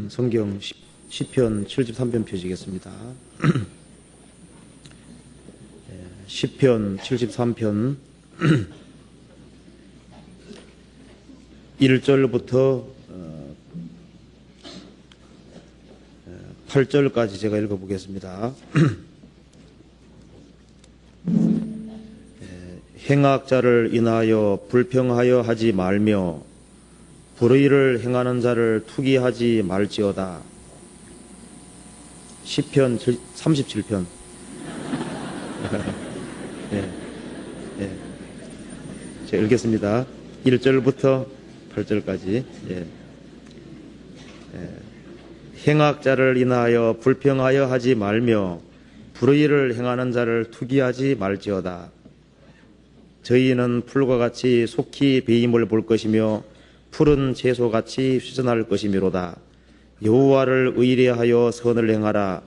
성경 시편 73편 펴시겠습니다. 시편 73편 1절부터 8절까지 제가 읽어보겠습니다. 행악자를 인하여 불평하여 하지 말며 불의를 행하는 자를 투기하지 말지어다. 시편 37편. 제가 읽겠습니다. 1절부터 8절까지. 행악자를 인하여 불평하여 하지 말며 불의를 행하는 자를 투기하지 말지어다. 저희는 풀과 같이 속히 배임을 볼 것이며 푸른 채소같이 휘전할 것이미로다. 여호와를 의뢰하여 선을 행하라.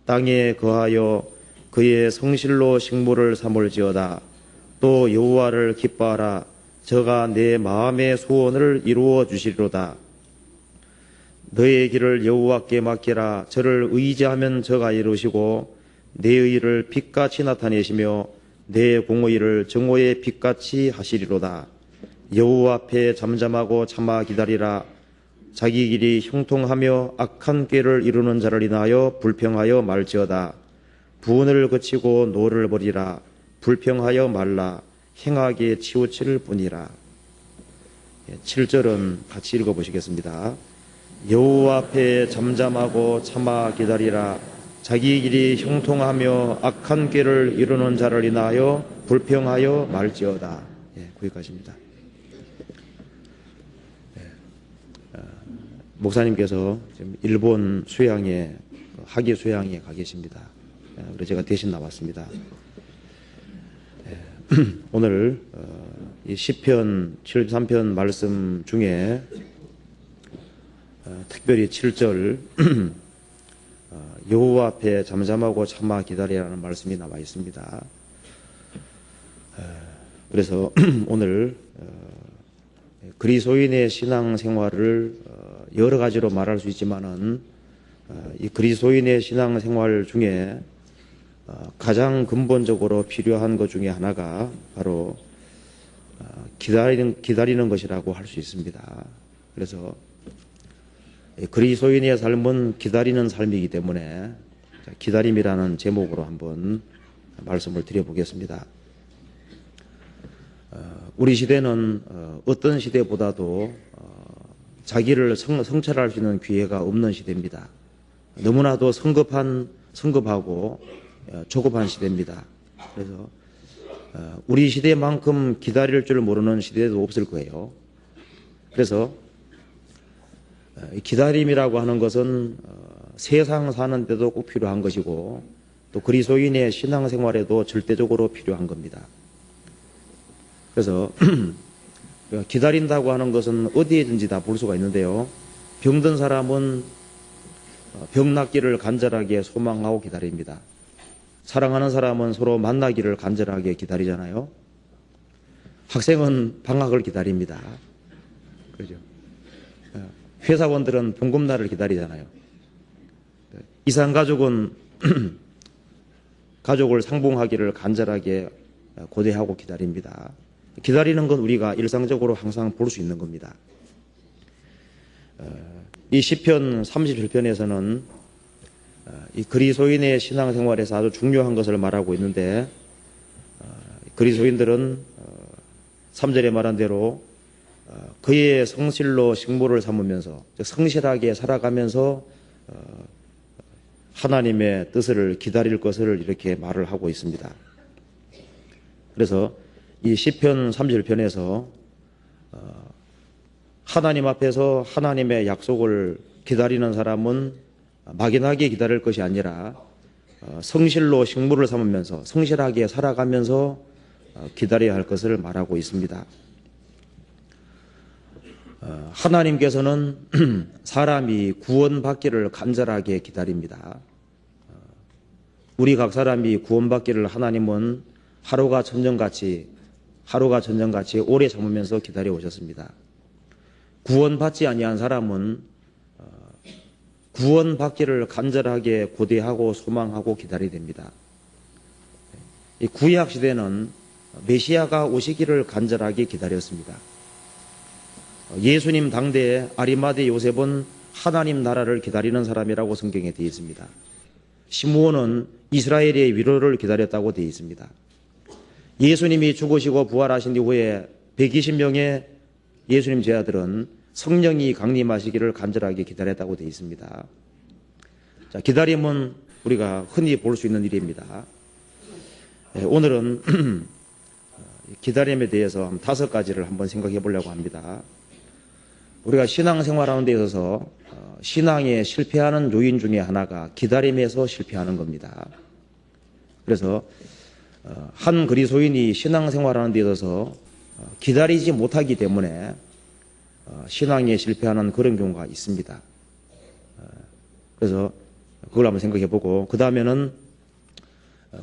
땅에 거하여 그의 성실로 식물을 삼을지어다. 또 여호와를 기뻐하라. 저가 내 마음의 소원을 이루어 주시리로다. 너의 길을 여호와께 맡기라. 저를 의지하면 저가 이루시고 내 의를 빛같이 나타내시며 내 공의를 정오의 빛같이 하시리로다. 여호와 앞에 잠잠하고 참아 기다리라. 자기 길이 형통하며 악한 꾀를 이루는 자를 인하여 불평하여 말지어다. 분을 그치고 노를 버리라. 불평하여 말라. 행하게 치우칠 뿐이라. 7절은 같이 읽어보시겠습니다. 여호와 앞에 잠잠하고 참아 기다리라. 자기 길이 형통하며 악한 꾀를 이루는 자를 인하여 불평하여 말지어다. 거기까지입니다. 목사님께서 지금 일본 수양에, 학예 수양에 가 계십니다. 그래서 제가 대신 나왔습니다. 오늘 이 시편 73편 말씀 중에 특별히 7절 여호와 앞에 잠잠하고 참아 기다리라는 말씀이 나와 있습니다. 그래서 오늘 그리스도인의 신앙생활을 여러 가지로 말할 수 있지만은 이 그리스도인의 신앙생활 중에 가장 근본적으로 필요한 것 중에 하나가 바로 기다리는 것이라고 할 수 있습니다. 그래서 그리스도인의 삶은 기다리는 삶이기 때문에 기다림이라는 제목으로 한번 말씀을 드려보겠습니다. 우리 시대는 어떤 시대보다도 자기를 성찰할 수 있는 기회가 없는 시대입니다. 너무나도 성급하고 조급한 시대입니다. 그래서 우리 시대만큼 기다릴 줄 모르는 시대도 없을 거예요. 그래서 기다림이라고 하는 것은 세상 사는 데도 꼭 필요한 것이고 또 그리스도인의 신앙생활에도 절대적으로 필요한 겁니다. 그래서 기다린다고 하는 것은 어디에든지 다 볼 수가 있는데요. 병든 사람은 병 낫기를 간절하게 소망하고 기다립니다. 사랑하는 사람은 서로 만나기를 간절하게 기다리잖아요. 학생은 방학을 기다립니다. 그렇죠? 회사원들은 봉급날을 기다리잖아요. 이산가족은 가족을 상봉하기를 간절하게 고대하고 기다립니다. 기다리는 건 우리가 일상적으로 항상 볼 수 있는 겁니다. 이 시편 37편에서는 이 그리스도인의 신앙생활에서 아주 중요한 것을 말하고 있는데 그리스도인들은 3절에 말한 대로 그의 성실로 식물을 삼으면서 성실하게 살아가면서 하나님의 뜻을 기다릴 것을 이렇게 말을 하고 있습니다. 그래서 이 시편 37편에서 하나님 앞에서 하나님의 약속을 기다리는 사람은 막연하게 기다릴 것이 아니라 성실로 식물을 삼으면서 성실하게 살아가면서 기다려야 할 것을 말하고 있습니다. 하나님께서는 사람이 구원받기를 간절하게 기다립니다. 우리 각 사람이 구원받기를 하나님은 하루가 전쟁같이 오래 참으면서 기다려 오셨습니다. 구원받지 아니한 사람은 구원받기를 간절하게 고대하고 소망하고 기다려야 됩니다. 이 구약 시대는 메시아가 오시기를 간절하게 기다렸습니다. 예수님 당대에 아리마대 요셉은 하나님 나라를 기다리는 사람이라고 성경에 되어 있습니다. 시므온은 이스라엘의 위로를 기다렸다고 되어 있습니다. 예수님이 죽으시고 부활하신 이후에 120명의 예수님 제자들은 성령이 강림하시기를 간절하게 기다렸다고 되어 있습니다. 자, 기다림은 우리가 흔히 볼 수 있는 일입니다. 오늘은 기다림에 대해서 5가지를 한번 생각해 보려고 합니다. 우리가 신앙생활하는 데 있어서 신앙에 실패하는 요인 중에 하나가 기다림에서 실패하는 겁니다. 그래서 한 그리스도인이 신앙생활하는 데 있어서 기다리지 못하기 때문에 신앙에 실패하는 그런 경우가 있습니다. 그래서 그걸 한번 생각해 보고, 그 다음에는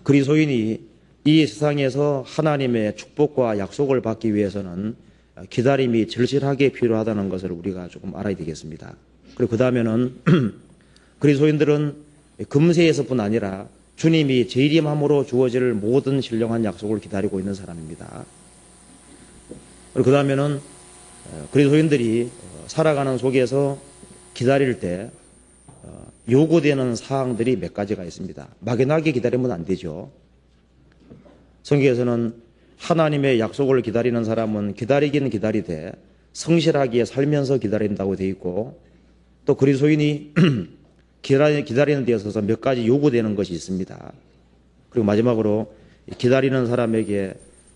그리스도인이 이 세상에서 하나님의 축복과 약속을 받기 위해서는 기다림이 절실하게 필요하다는 것을 우리가 조금 알아야 되겠습니다. 그리고 그 다음에는 그리스도인들은 금세에서뿐 아니라 주님이 재림함으로 주어질 모든 신령한 약속을 기다리고 있는 사람입니다. 그리고 그 다음에는 그리스도인들이 살아가는 속에서 기다릴 때 요구되는 사항들이 몇 가지가 있습니다. 막연하게 기다리면 안 되죠. 성경에서는 하나님의 약속을 기다리는 사람은 기다리긴 기다리되 성실하게 살면서 기다린다고 되어 있고, 또 그리스도인이 기다리는 데 있어서 몇 가지 요구되는 것이 있습니다. 그리고 마지막으로 기다리는 사람에게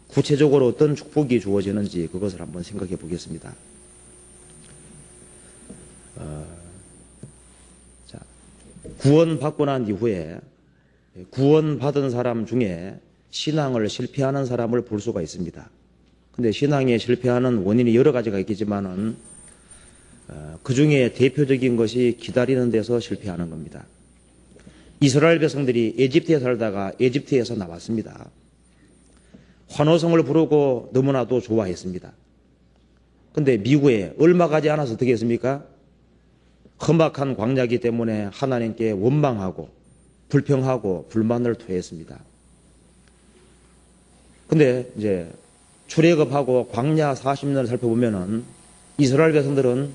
구체적으로 어떤 축복이 주어지는지 그것을 한번 생각해 보겠습니다. 구원받고 난 이후에 구원받은 사람 중에 신앙을 실패하는 사람을 볼 수가 있습니다. 근데 신앙에 실패하는 원인이 여러 가지가 있겠지만은 그 중에 대표적인 것이 기다리는 데서 실패하는 겁니다. 이스라엘 백성들이 에집트에 살다가 에집트에서 나왔습니다. 환호성을 부르고 너무나도 좋아했습니다. 근데 미국에 얼마 가지 않아서 어떻게 했습니까? 험악한 광야이기 때문에 하나님께 원망하고 불평하고 불만을 토했습니다. 근데 이제 출애굽하고 광야 40년을 살펴보면은 이스라엘 백성들은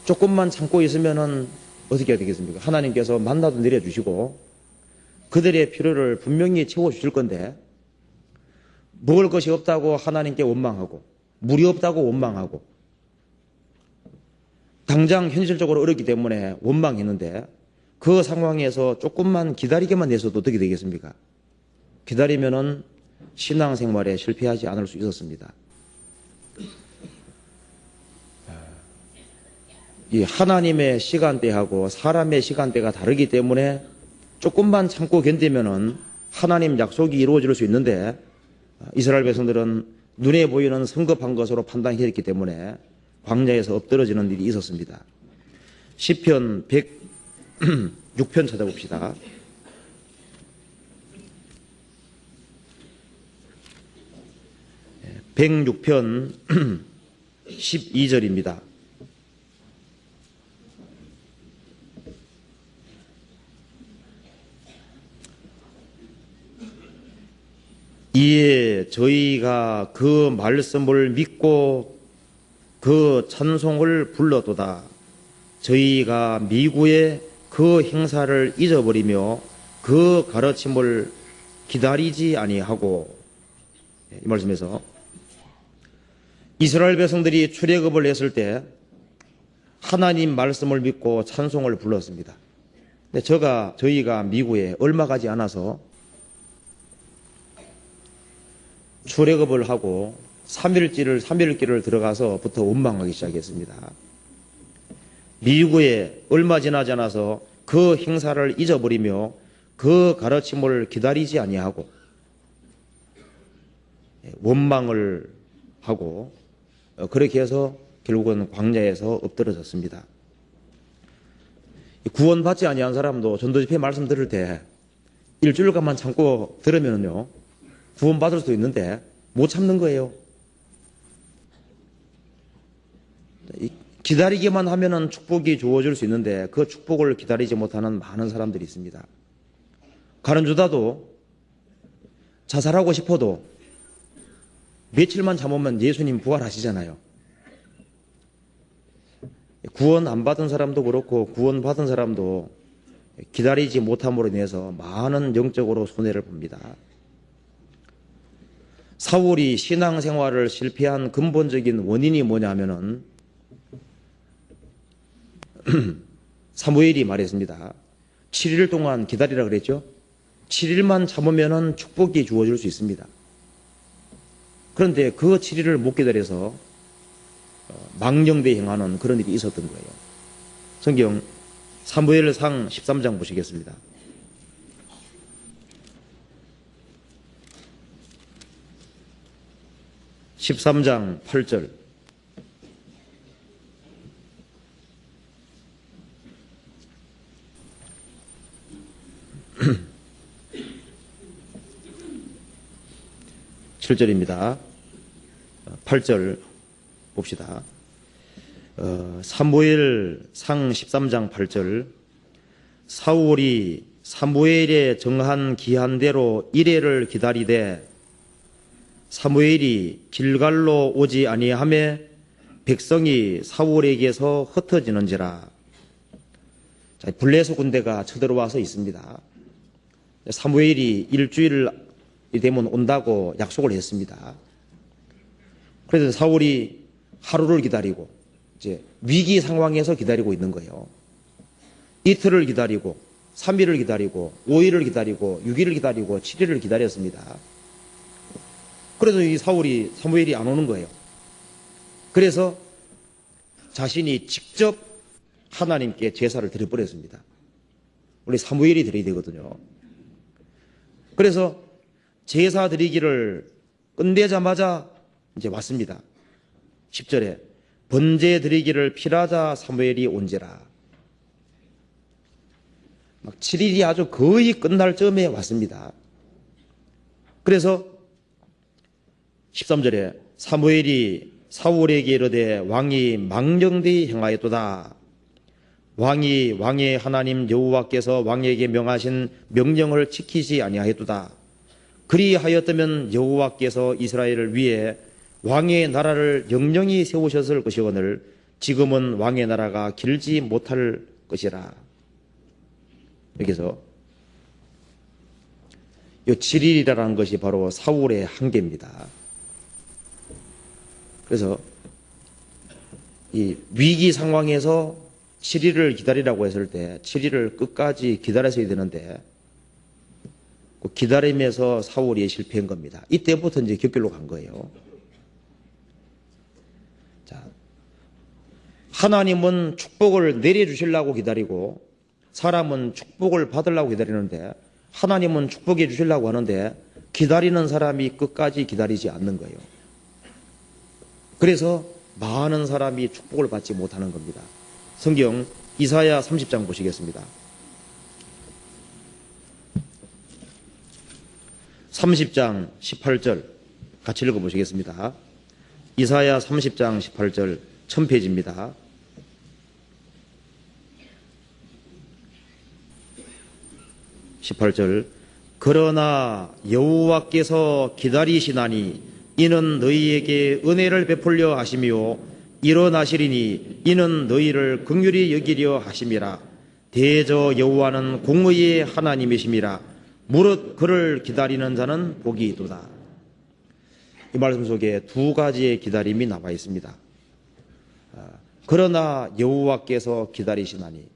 조금만 참고 있으면은 어떻게 해야 되겠습니까? 하나님께서 만나도 내려주시고 그들의 필요를 분명히 채워주실 건데, 먹을 것이 없다고 하나님께 원망하고 물이 없다고 원망하고 당장 현실적으로 어렵기 때문에 원망했는데, 그 상황에서 조금만 기다리게만 해서도 어떻게 되겠습니까? 기다리면은 신앙생활에 실패하지 않을 수 있었습니다. 이 하나님의 시간대하고 사람의 시간대가 다르기 때문에 조금만 참고 견디면은 하나님 약속이 이루어질 수 있는데, 이스라엘 백성들은 눈에 보이는 성급한 것으로 판단했기 때문에 광야에서 엎드러지는 일이 있었습니다. 시편 106편 찾아봅시다. 106편 12절입니다. 이에 저희가 그 말씀을 믿고 그 찬송을 불러도다. 저희가 미구의 그 행사를 잊어버리며 그 가르침을 기다리지 아니하고. 이 말씀에서 이스라엘 백성들이 출애굽을 했을 때 하나님 말씀을 믿고 찬송을 불렀습니다. 근데 저희가 미구에 얼마 가지 않아서 출애굽을 하고 3일길을 들어가서부터 원망하기 시작했습니다. 미구에 얼마 지나지 않아서 그 행사를 잊어버리며 그 가르침을 기다리지 아니하고 원망을 하고, 그렇게 해서 결국은 광야에서 엎드러졌습니다. 구원받지 아니한 사람도 전도집회 말씀 들을 때 일주일간만 참고 들으면요 구원받을 수도 있는데 못 참는 거예요. 기다리기만 하면은 축복이 주어질 수 있는데 그 축복을 기다리지 못하는 많은 사람들이 있습니다. 가론주다도 자살하고 싶어도 며칠만 참으면 예수님 부활하시잖아요. 구원 안 받은 사람도 그렇고 구원 받은 사람도 기다리지 못함으로 인해서 많은 영적으로 손해를 봅니다. 사울이 신앙생활을 실패한 근본적인 원인이 뭐냐면은 사무엘이 말했습니다. 7일 동안 기다리라 그랬죠. 7일만 참으면은 축복이 주어질 수 있습니다. 그런데 그 7일을 못 기다려서 망령되이 행하는 그런 일이 있었던 거예요. 성경 사무엘상 13장 보시겠습니다. (13장) 8절. (7절입니다) 8절 봅시다. 사무엘상 13장 8절. 사울이 사무엘의 정한 기한대로 이레를 기다리되 사무엘이 길갈로 오지 아니하매 백성이 사울에게서 흩어지는지라. 자, 블레셋 군대가 쳐들어와서 있습니다. 사무엘이 일주일 되면 온다고 약속을 했습니다. 그래서 사울이 하루를 기다리고 이제 위기 상황에서 기다리고 있는 거예요. 이틀을 기다리고 3일을 기다리고 5일을 기다리고 6일을 기다리고 7일을 기다렸습니다. 그래도 이 사무엘이 안 오는 거예요. 그래서 자신이 직접 하나님께 제사를 드려버렸습니다. 원래 사무엘이 드려야 되거든요. 그래서 제사 드리기를 끝내자마자 이제 왔습니다. 10절에 번제 드리기를 필하자 사무엘이 온지라. 막 7일이 아주 거의 끝날 쯤에 왔습니다. 그래서 13절에 사무엘이 사울에게 이르되 왕이 망령되이 행하였도다. 왕이 왕의 하나님 여호와께서 왕에게 명하신 명령을 지키지 아니하였도다. 그리하였다면 여호와께서 이스라엘을 위해 왕의 나라를 영영히 세우셨을 것이거늘 지금은 왕의 나라가 길지 못할 것이라. 여기서 이 7일이라는 것이 바로 사울의 한계입니다. 그래서 이 위기 상황에서 7일을 기다리라고 했을 때 7일을 끝까지 기다렸어야 되는데 그 기다림에서 사울이 실패한 겁니다. 이때부터 이제 격결로 간 거예요. 자, 하나님은 축복을 내려주시려고 기다리고 사람은 축복을 받으려고 기다리는데 하나님은 축복해 주시려고 하는데 기다리는 사람이 끝까지 기다리지 않는 거예요. 그래서 많은 사람이 축복을 받지 못하는 겁니다. 성경 이사야 30장 보시겠습니다. 30장 18절 같이 읽어보시겠습니다. 이사야 30장 18절 1000페이지입니다. (18절) 그러나 여호와께서 기다리시나니 이는 너희에게 은혜를 베풀려 하시며 일어나시리니 이는 너희를 긍휼히 여기려 하심이라. 대저 여호와는 공의의 하나님이심이라. 무릇 그를 기다리는 자는 복이 있도다. 이 말씀 속에 두 가지의 기다림이 나와 있습니다. 그러나 여호와께서 기다리시나니,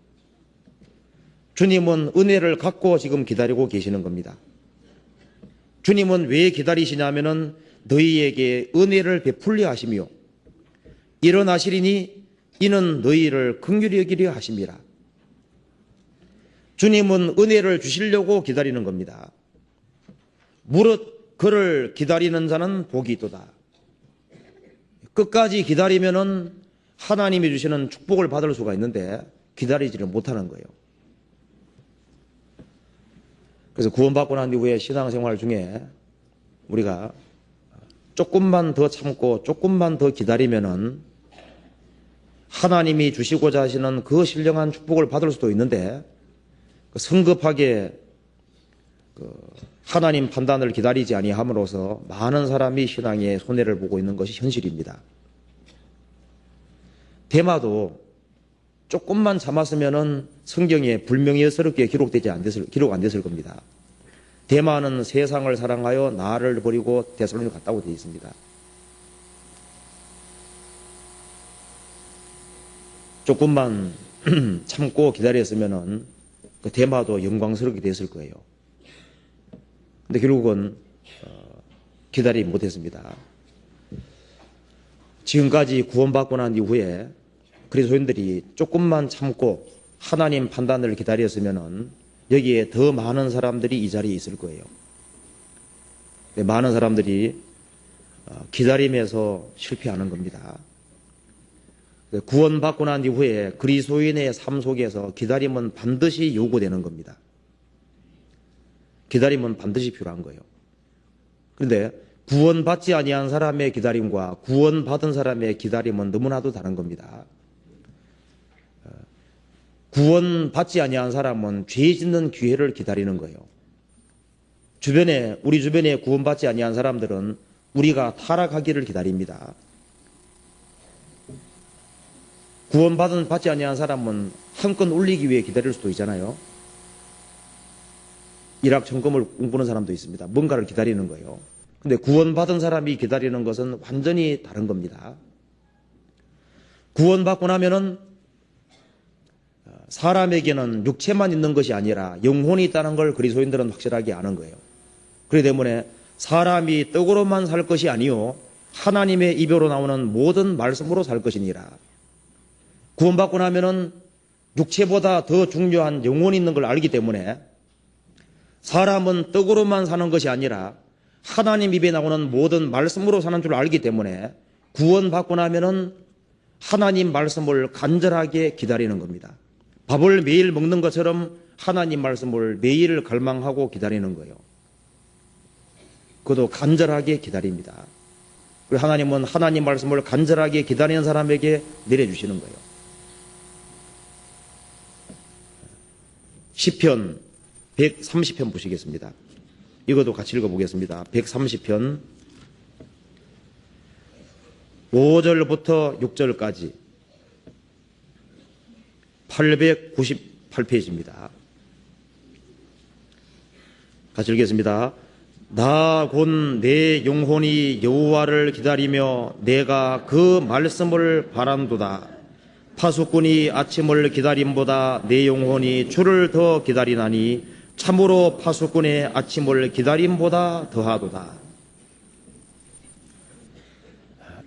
주님은 은혜를 갖고 지금 기다리고 계시는 겁니다. 주님은 왜 기다리시냐면은 너희에게 은혜를 베풀려 하시며 일어나시리니 이는 너희를 긍휼히 여기려 하심이라. 주님은 은혜를 주시려고 기다리는 겁니다. 무릇 그를 기다리는 자는 복이 있도다. 끝까지 기다리면은 하나님이 주시는 축복을 받을 수가 있는데 기다리지를 못하는 거예요. 그래서 구원받고 난 이후에 신앙생활 중에 우리가 조금만 더 참고 조금만 더 기다리면은 하나님이 주시고자 하시는 그 신령한 축복을 받을 수도 있는데 성급하게 하나님 판단을 기다리지 아니함으로써 많은 사람이 신앙에 손해를 보고 있는 것이 현실입니다. 데마도 조금만 참았으면은 성경에 불명예스럽게 기록 안 됐을 겁니다. 데마는 세상을 사랑하여 나를 버리고 데살로니가 갔다고 되어 있습니다. 조금만 참고 기다렸으면은 그 데마도 영광스럽게 됐을 거예요. 근데 결국은 기다리지 못했습니다. 지금까지 구원받고 난 이후에 그리스도인들이 조금만 참고 하나님 판단을 기다렸으면은 여기에 더 많은 사람들이 이 자리에 있을 거예요. 많은 사람들이 기다림에서 실패하는 겁니다. 구원받고 난 이후에 그리스도인의 삶 속에서 기다림은 반드시 요구되는 겁니다. 기다림은 반드시 필요한 거예요. 그런데 구원받지 아니한 사람의 기다림과 구원받은 사람의 기다림은 너무나도 다른 겁니다. 구원받지 아니한 사람은 죄 짓는 기회를 기다리는 거예요. 우리 주변에 구원받지 아니한 사람들은 우리가 타락하기를 기다립니다. 구원받지 아니한 사람은 한 건 올리기 위해 기다릴 수도 있잖아요. 일확천금을 꿈꾸는 사람도 있습니다. 뭔가를 기다리는 거예요. 근데 구원받은 사람이 기다리는 것은 완전히 다른 겁니다. 구원받고 나면은 사람에게는 육체만 있는 것이 아니라 영혼이 있다는 걸 그리스도인들은 확실하게 아는 거예요. 그렇기 때문에 사람이 떡으로만 살 것이 아니요 하나님의 입으로 나오는 모든 말씀으로 살 것이니라. 구원받고 나면은 육체보다 더 중요한 영혼이 있는 걸 알기 때문에 사람은 떡으로만 사는 것이 아니라 하나님 입에 나오는 모든 말씀으로 사는 줄 알기 때문에 구원받고 나면은 하나님 말씀을 간절하게 기다리는 겁니다. 밥을 매일 먹는 것처럼 하나님 말씀을 매일 갈망하고 기다리는 거예요. 그것도 간절하게 기다립니다. 그리고 하나님은 하나님 말씀을 간절하게 기다리는 사람에게 내려주시는 거예요. 시편 130편 보시겠습니다. 이것도 같이 읽어보겠습니다. 130편 5절부터 6절까지 898페이지입니다. 같이 읽겠습니다. 나 곧 내 영혼이 여호와를 기다리며 내가 그 말씀을 바란도다. 파수꾼이 아침을 기다림보다 내 영혼이 주를 더 기다리나니 참으로 파수꾼의 아침을 기다림보다 더하도다.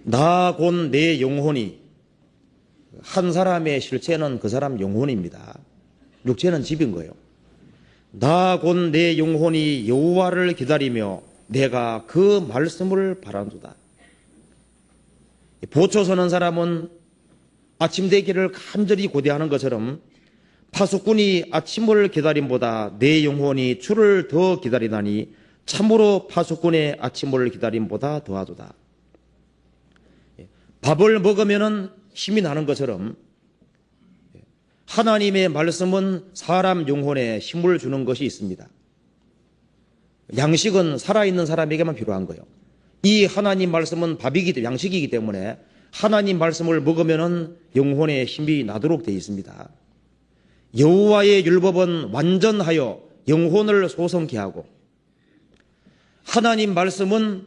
나 곧 내 영혼이, 한 사람의 실체는 그 사람 영혼입니다. 육체는 집인 거예요. 나 곧 내 영혼이 여호와를 기다리며 내가 그 말씀을 바란도다. 보초 서는 사람은 아침 되기를 간절히 고대하는 것처럼 파수꾼이 아침을 기다림보다 내 영혼이 주를 더 기다리나니 참으로 파수꾼의 아침을 기다림보다 더하도다. 밥을 먹으면 힘이 나는 것처럼 하나님의 말씀은 사람 영혼에 힘을 주는 것이 있습니다. 양식은 살아있는 사람에게만 필요한 거예요. 이 하나님 말씀은 양식이기 때문에 하나님 말씀을 먹으면 영혼에 힘이 나도록 되어 있습니다. 여호와의 율법은 완전하여 영혼을 소성케 하고 하나님 말씀은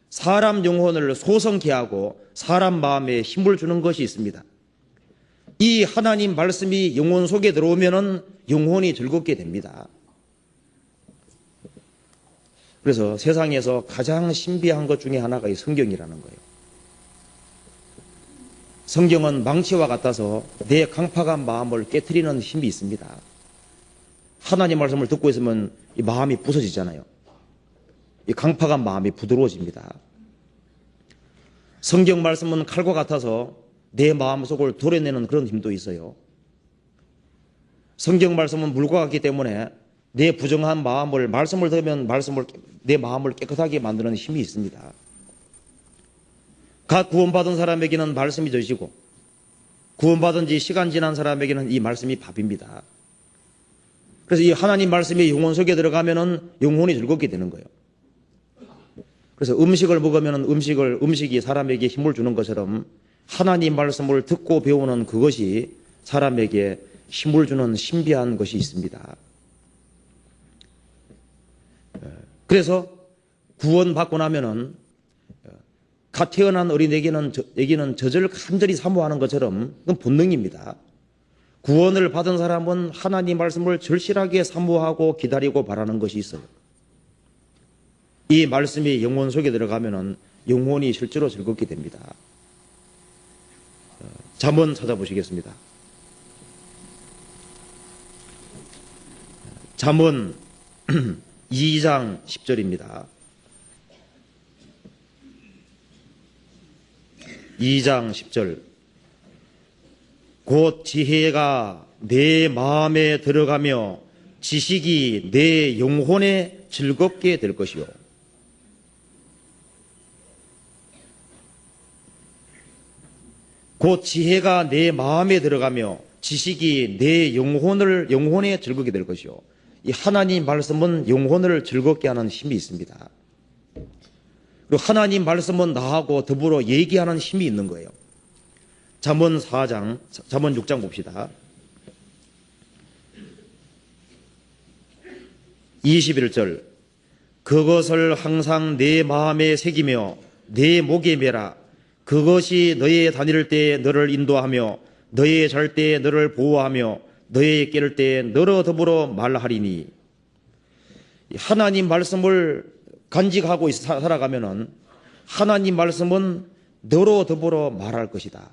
사람 영혼을 소성케 하고 사람 마음에 힘을 주는 것이 있습니다. 이 하나님 말씀이 영혼 속에 들어오면 영혼이 즐겁게 됩니다. 그래서 세상에서 가장 신비한 것 중에 하나가 이 성경이라는 거예요. 성경은 망치와 같아서 내 강팍한 마음을 깨트리는 힘이 있습니다. 하나님 말씀을 듣고 있으면 이 마음이 부서지잖아요. 이 강팍한 마음이 부드러워집니다. 성경 말씀은 칼과 같아서 내 마음속을 도려내는 그런 힘도 있어요. 성경 말씀은 물과 같기 때문에 내 부정한 마음을 말씀을 들으면 내 마음을 깨끗하게 만드는 힘이 있습니다. 각 구원받은 사람에게는 말씀이 젖이고 구원받은 지 시간 지난 사람에게는 이 말씀이 밥입니다. 그래서 이 하나님 말씀이 영혼 속에 들어가면은 영혼이 즐겁게 되는 거예요. 그래서 음식을 먹으면 음식이 사람에게 힘을 주는 것처럼 하나님 말씀을 듣고 배우는 그것이 사람에게 힘을 주는 신비한 것이 있습니다. 그래서 구원받고 나면은 갓 태어난 어린애기는 젖을 간절히 사모하는 것처럼 그건 본능입니다. 구원을 받은 사람은 하나님 말씀을 절실하게 사모하고 기다리고 바라는 것이 있어요. 이 말씀이 영혼 속에 들어가면은 영혼이 실제로 즐겁게 됩니다. 잠언 찾아보시겠습니다. 잠언 2장 10절입니다. 2장 10절. 곧 지혜가 내 마음에 들어가며 지식이 내 영혼에 즐겁게 될 것이요. 곧 지혜가 내 마음에 들어가며 지식이 내 영혼에 즐겁게 될 것이요. 이 하나님 말씀은 영혼을 즐겁게 하는 힘이 있습니다. 그리고 하나님 말씀은 나하고 더불어 얘기하는 힘이 있는 거예요. 잠언 6장 봅시다. 21절. 그것을 항상 내 마음에 새기며 내 목에 매라. 그것이 너의 다닐 때에 너를 인도하며 너의 잘 때에 너를 보호하며 너의 깨를 때에 너로 더불어 말하리니. 하나님 말씀을 간직하고 살아가면은 하나님 말씀은 너로 더불어 말할 것이다.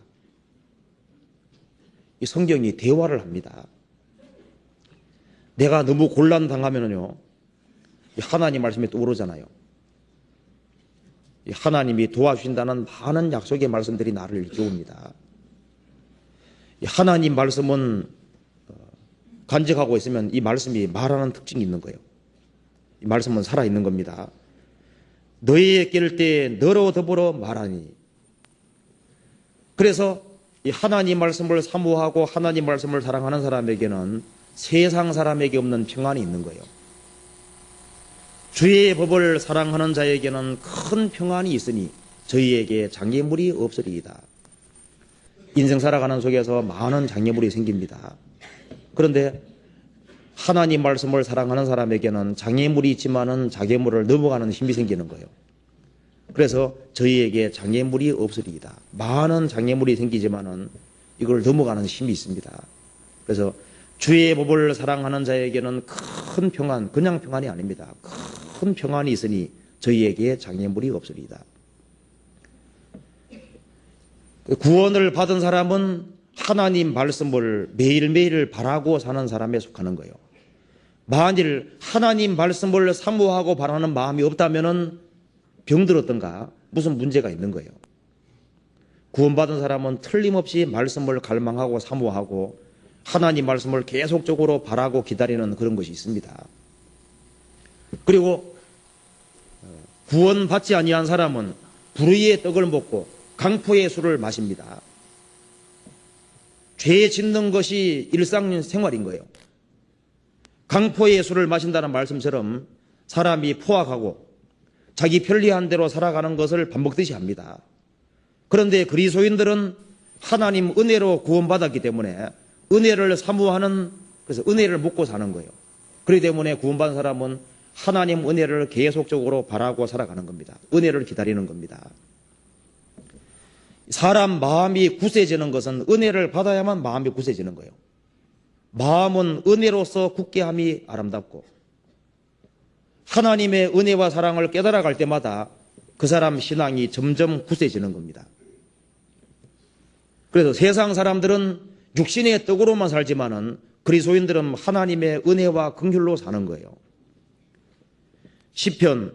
이 성경이 대화를 합니다. 내가 너무 곤란당하면은요, 하나님 말씀이 떠오르잖아요. 하나님이 도와주신다는 많은 약속의 말씀들이 나를 일깨웁니다. 하나님 말씀은 간직하고 있으면 이 말씀이 말하는 특징이 있는 거예요. 이 말씀은 살아있는 겁니다. 너희의 깰 때에 너로 더불어 말하니. 그래서 이 하나님 말씀을 사모하고 하나님 말씀을 사랑하는 사람에게는 세상 사람에게 없는 평안이 있는 거예요. 주의 법을 사랑하는 자에게는 큰 평안이 있으니 저희에게 장애물이 없으리이다. 인생 살아가는 속에서 많은 장애물이 생깁니다. 그런데 하나님 말씀을 사랑하는 사람에게는 장애물이 있지만은 장애물을 넘어가는 힘이 생기는 거예요. 그래서 저희에게 장애물이 없으리이다. 많은 장애물이 생기지만은 이걸 넘어가는 힘이 있습니다. 그래서 주의 법을 사랑하는 자에게는 큰 평안, 그냥 평안이 아닙니다. 큰 평안이 있으니 저희에게 장애물이 없으리이다. 구원을 받은 사람은 하나님 말씀을 매일매일 바라고 사는 사람에 속하는 거예요. 만일 하나님 말씀을 사모하고 바라는 마음이 없다면 병들었던가 무슨 문제가 있는 거예요. 구원받은 사람은 틀림없이 말씀을 갈망하고 사모하고 하나님 말씀을 계속적으로 바라고 기다리는 그런 것이 있습니다. 그리고 구원받지 아니한 사람은 불의의 떡을 먹고 강포의 술을 마십니다. 죄 짓는 것이 일상생활인 거예요. 강포의 술을 마신다는 말씀처럼 사람이 포악하고 자기 편리한 대로 살아가는 것을 밥 먹듯이 합니다. 그런데 그리스도인들은 하나님 은혜로 구원받았기 때문에 은혜를 사모하는, 그래서 은혜를 먹고 사는 거예요. 그렇기 때문에 구원받은 사람은 하나님 은혜를 계속적으로 바라고 살아가는 겁니다. 은혜를 기다리는 겁니다. 사람 마음이 굳세지는 것은 은혜를 받아야만 마음이 굳세지는 거예요. 마음은 은혜로서 굳게함이 아름답고 하나님의 은혜와 사랑을 깨달아갈 때마다 그 사람 신앙이 점점 굳세지는 겁니다. 그래서 세상 사람들은 육신의 떡으로만 살지만은 그리스도인들은 하나님의 은혜와 긍휼로 사는 거예요. 시편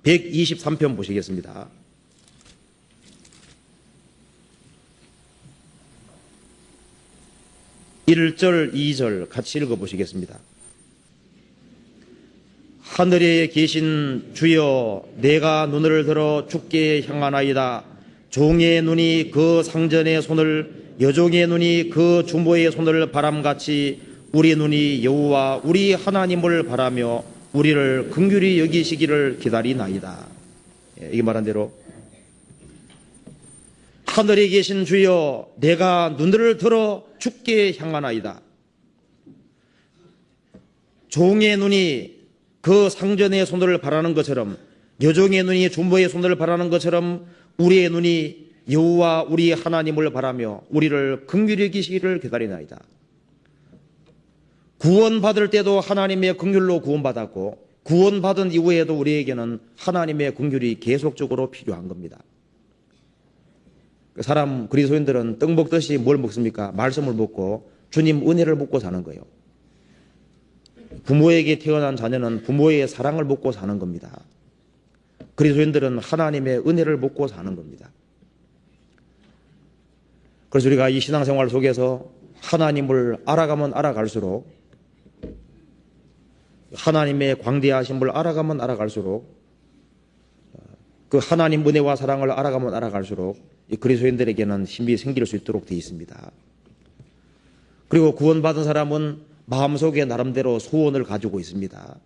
123편 보시겠습니다. 1절, 2절 같이 읽어보시겠습니다. 하늘에 계신 주여, 내가 눈을 들어 주께 향하나이다. 종의 눈이 그 상전의 손을, 여종의 눈이 그 주모의 손을 바람같이 우리 눈이 여호와 우리 하나님을 바라며 우리를 긍휼히 여기시기를 기다리나이다. 이 말한 대로 하늘에 계신 주여, 내가 눈을 들어 주께 향하나이다. 종의 눈이 그 상전의 손을 바라는 것처럼, 여종의 눈이 주모의 손을 바라는 것처럼 우리의 눈이 여호와 우리 하나님을 바라며 우리를 긍휼히 여기시기를 기다리나이다. 구원받을 때도 하나님의 긍휼로 구원받았고, 구원받은 이후에도 우리에게는 하나님의 긍휼이 계속적으로 필요한 겁니다. 사람, 그리스도인들은 떡 먹듯이 뭘 먹습니까? 말씀을 먹고 주님 은혜를 먹고 사는 거예요. 부모에게 태어난 자녀는 부모의 사랑을 먹고 사는 겁니다. 그리스도인들은 하나님의 은혜를 먹고 사는 겁니다. 그래서 우리가 이 신앙생활 속에서 하나님을 알아가면 알아갈수록, 하나님의 광대하심을 알아가면 알아갈수록, 그 하나님 은혜와 사랑을 알아가면 알아갈수록 이 그리스도인들에게는 힘이 생길 수 있도록 되어 있습니다. 그리고 구원받은 사람은 마음속에 나름대로 소원을 가지고 있습니다.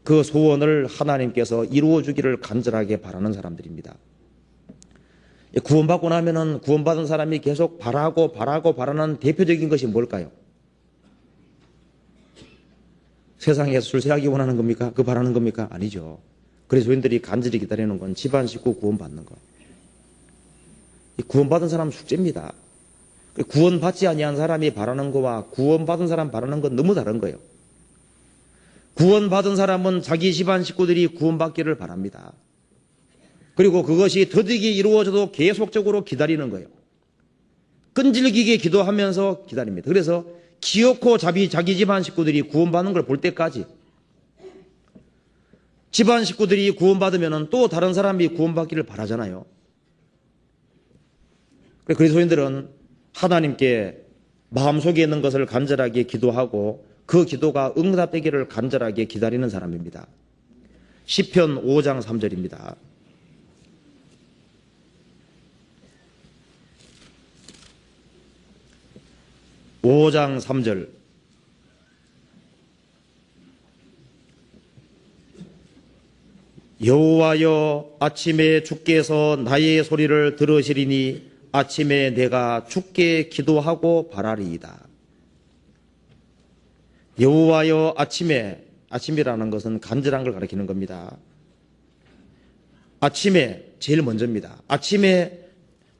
그 소원을 하나님께서 이루어 주기를 간절하게 바라는 사람들입니다. 구원받고 나면은 구원받은 사람이 계속 바라는 대표적인 것이 뭘까요? 세상에서 출세하기 원하는 겁니까? 그 바라는 겁니까? 아니죠. 그리스도인들이 간절히 기다리는 건 집안 식구 구원받는 것. 구원받은 사람 숙제입니다. 구원받지 아니한 사람이 바라는 것과 구원받은 사람 바라는 건 너무 다른 거예요. 구원받은 사람은 자기 집안 식구들이 구원받기를 바랍니다. 그리고 그것이 더디게 이루어져도 계속적으로 기다리는 거예요. 끈질기게 기도하면서 기다립니다. 그래서 기어코 자기 집안 식구들이 구원받는 걸 볼 때까지, 집안 식구들이 구원받으면 또 다른 사람이 구원받기를 바라잖아요. 그리스도인들은 하나님께 마음속에 있는 것을 간절하게 기도하고 그 기도가 응답되기를 간절하게 기다리는 사람입니다. 시편 5장 3절입니다. (5장 3절) 여호와여, 아침에 주께서 나의 소리를 들으시리니 아침에 내가 주께 기도하고 바라리이다. 여호와여, 아침이라는 것은 간절한 걸 가리키는 겁니다. 아침에 제일 먼저입니다. 아침에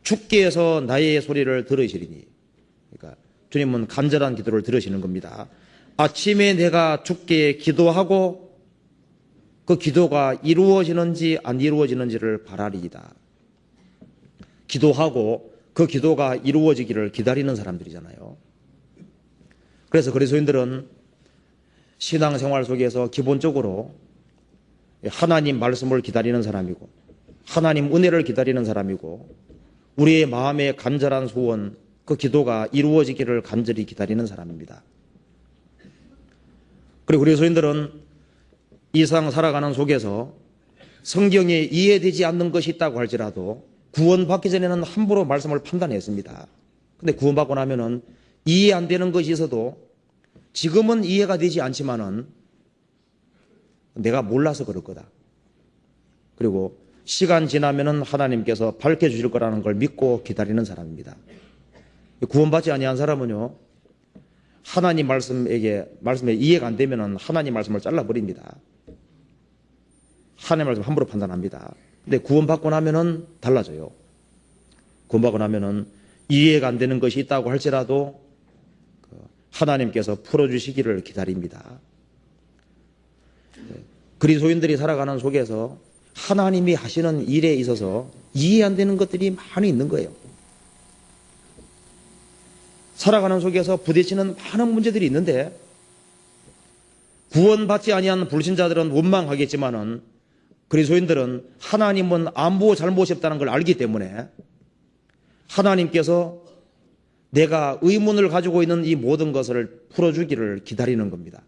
주께서 나의 소리를 들으시리니, 그러니까 주님은 간절한 기도를 들으시는 겁니다. 아침에 내가 주께 기도하고 그 기도가 이루어지는지 안 이루어지는지를 바라리이다. 기도하고 그 기도가 이루어지기를 기다리는 사람들이잖아요. 그래서 그리스도인들은 신앙생활 속에서 기본적으로 하나님 말씀을 기다리는 사람이고, 하나님 은혜를 기다리는 사람이고, 우리의 마음의 간절한 소원, 그 기도가 이루어지기를 간절히 기다리는 사람입니다. 그리고 그리스도인들은 이 세상 살아가는 속에서 성경에 이해되지 않는 것이 있다고 할지라도 구원받기 전에는 함부로 말씀을 판단했습니다. 근데 구원받고 나면은 이해 안 되는 것이 있어도 지금은 이해가 되지 않지만은 내가 몰라서 그럴 거다. 그리고 시간 지나면은 하나님께서 밝혀주실 거라는 걸 믿고 기다리는 사람입니다. 구원받지 아니한 사람은요, 하나님 말씀에 이해가 안 되면은 하나님 말씀을 잘라버립니다. 하나님 말씀 함부로 판단합니다. 근데 구원받고 나면은 달라져요. 구원받고 나면은 이해가 안 되는 것이 있다고 할지라도 하나님께서 풀어주시기를 기다립니다. 그리스도인들이 살아가는 속에서 하나님이 하시는 일에 있어서 이해 안 되는 것들이 많이 있는 거예요. 살아가는 속에서 부딪히는 많은 문제들이 있는데, 구원받지 아니한 불신자들은 원망하겠지만은 그리스도인들은 하나님은 아무 잘못이 없다는 걸 알기 때문에 하나님께서 내가 의문을 가지고 있는 이 모든 것을 풀어주기를 기다리는 겁니다.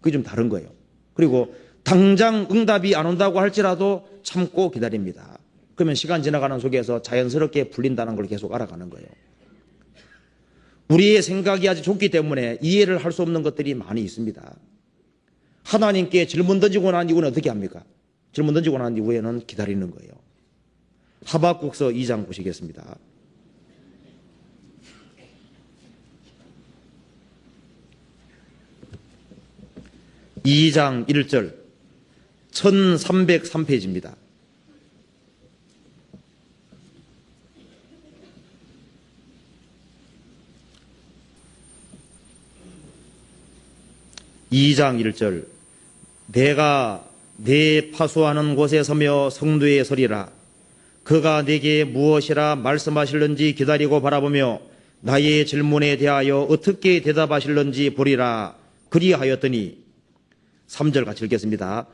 그게 좀 다른 거예요. 그리고 당장 응답이 안 온다고 할지라도 참고 기다립니다. 그러면 시간 지나가는 속에서 자연스럽게 풀린다는 걸 계속 알아가는 거예요. 우리의 생각이 아주 좁기 때문에 이해를 할 수 없는 것들이 많이 있습니다. 하나님께 질문 던지고 난 이후는 어떻게 합니까? 질문 던지고 난 이후에는 기다리는 거예요. 하박국서 2장 보시겠습니다. 2장 1절 1303페이지입니다. (2장 1절) 내가 내 파수하는 곳에 서며 성도에 서리라. 그가 내게 무엇이라 말씀하실는지 기다리고 바라보며 나의 질문에 대하여 어떻게 대답하실는지 보리라. 그리하였더니 3절 같이 읽겠습니다.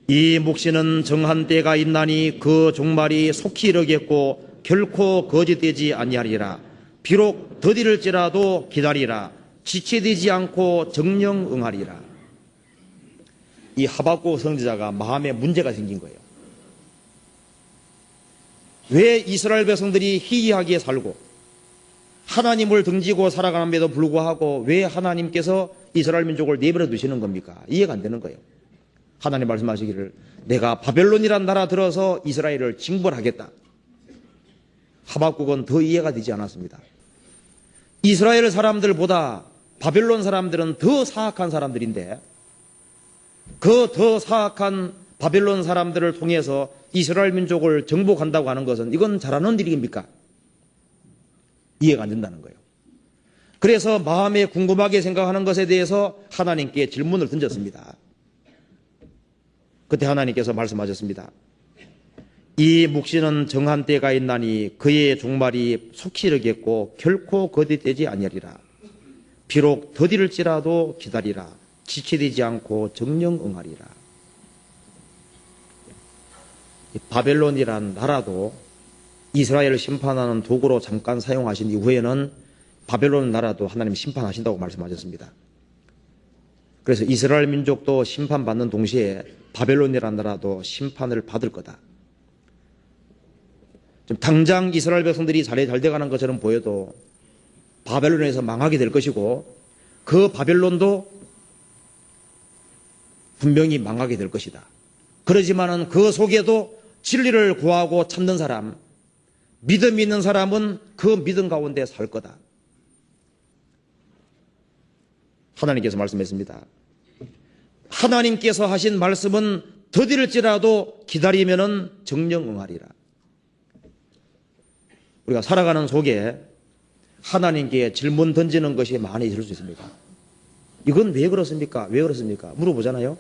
이 묵시는 정한 때가 있나니 그 종말이 속히 이르겠고 결코 거짓되지 아니하리라. 비록 더디를지라도 기다리라. 지체되지 않고 정령 응하리라. 이 하박국 선지자가 마음에 문제가 생긴 거예요. 왜 이스라엘 백성들이 희귀하게 살고 하나님을 등지고 살아가는데도 불구하고 왜 하나님께서 이스라엘 민족을 내버려 두시는 겁니까? 이해가 안 되는 거예요. 하나님 말씀하시기를 내가 바벨론이란 나라 들어서 이스라엘을 징벌하겠다. 하박국은 더 이해가 되지 않았습니다. 이스라엘 사람들보다 바벨론 사람들은 더 사악한 사람들인데 그 더 사악한 바벨론 사람들을 통해서 이스라엘 민족을 정복한다고 하는 것은 이건 잘하는 일입니까? 이해가 안 된다는 거예요. 그래서 마음에 궁금하게 생각하는 것에 대해서 하나님께 질문을 던졌습니다. 그때 하나님께서 말씀하셨습니다. 이 묵시는 정한 때가 있나니 그의 종말이 속히 이르겠고 결코 거짓되지 아니하리라. 비록 더디를지라도 기다리라. 지체되지 않고 정령 응하리라. 바벨론이란 나라도 이스라엘을 심판하는 도구로 잠깐 사용하신 이후에는 바벨론 나라도 하나님 심판하신다고 말씀하셨습니다. 그래서 이스라엘 민족도 심판받는 동시에 바벨론이라는 나라도 심판을 받을 거다. 지금 당장 이스라엘 백성들이 잘 돼가는 것처럼 보여도 바벨론에서 망하게 될 것이고 그 바벨론도 분명히 망하게 될 것이다. 그러지만은 그 속에도 진리를 구하고 찾는 사람, 믿음 있는 사람은 그 믿음 가운데 살 거다. 하나님께서 말씀했습니다. 하나님께서 하신 말씀은 더딜지라도 기다리면은 정령 응하리라. 우리가 살아가는 속에 하나님께 질문 던지는 것이 많이 있을 수 있습니다. 이건 왜 그렇습니까? 왜 그렇습니까? 물어보잖아요.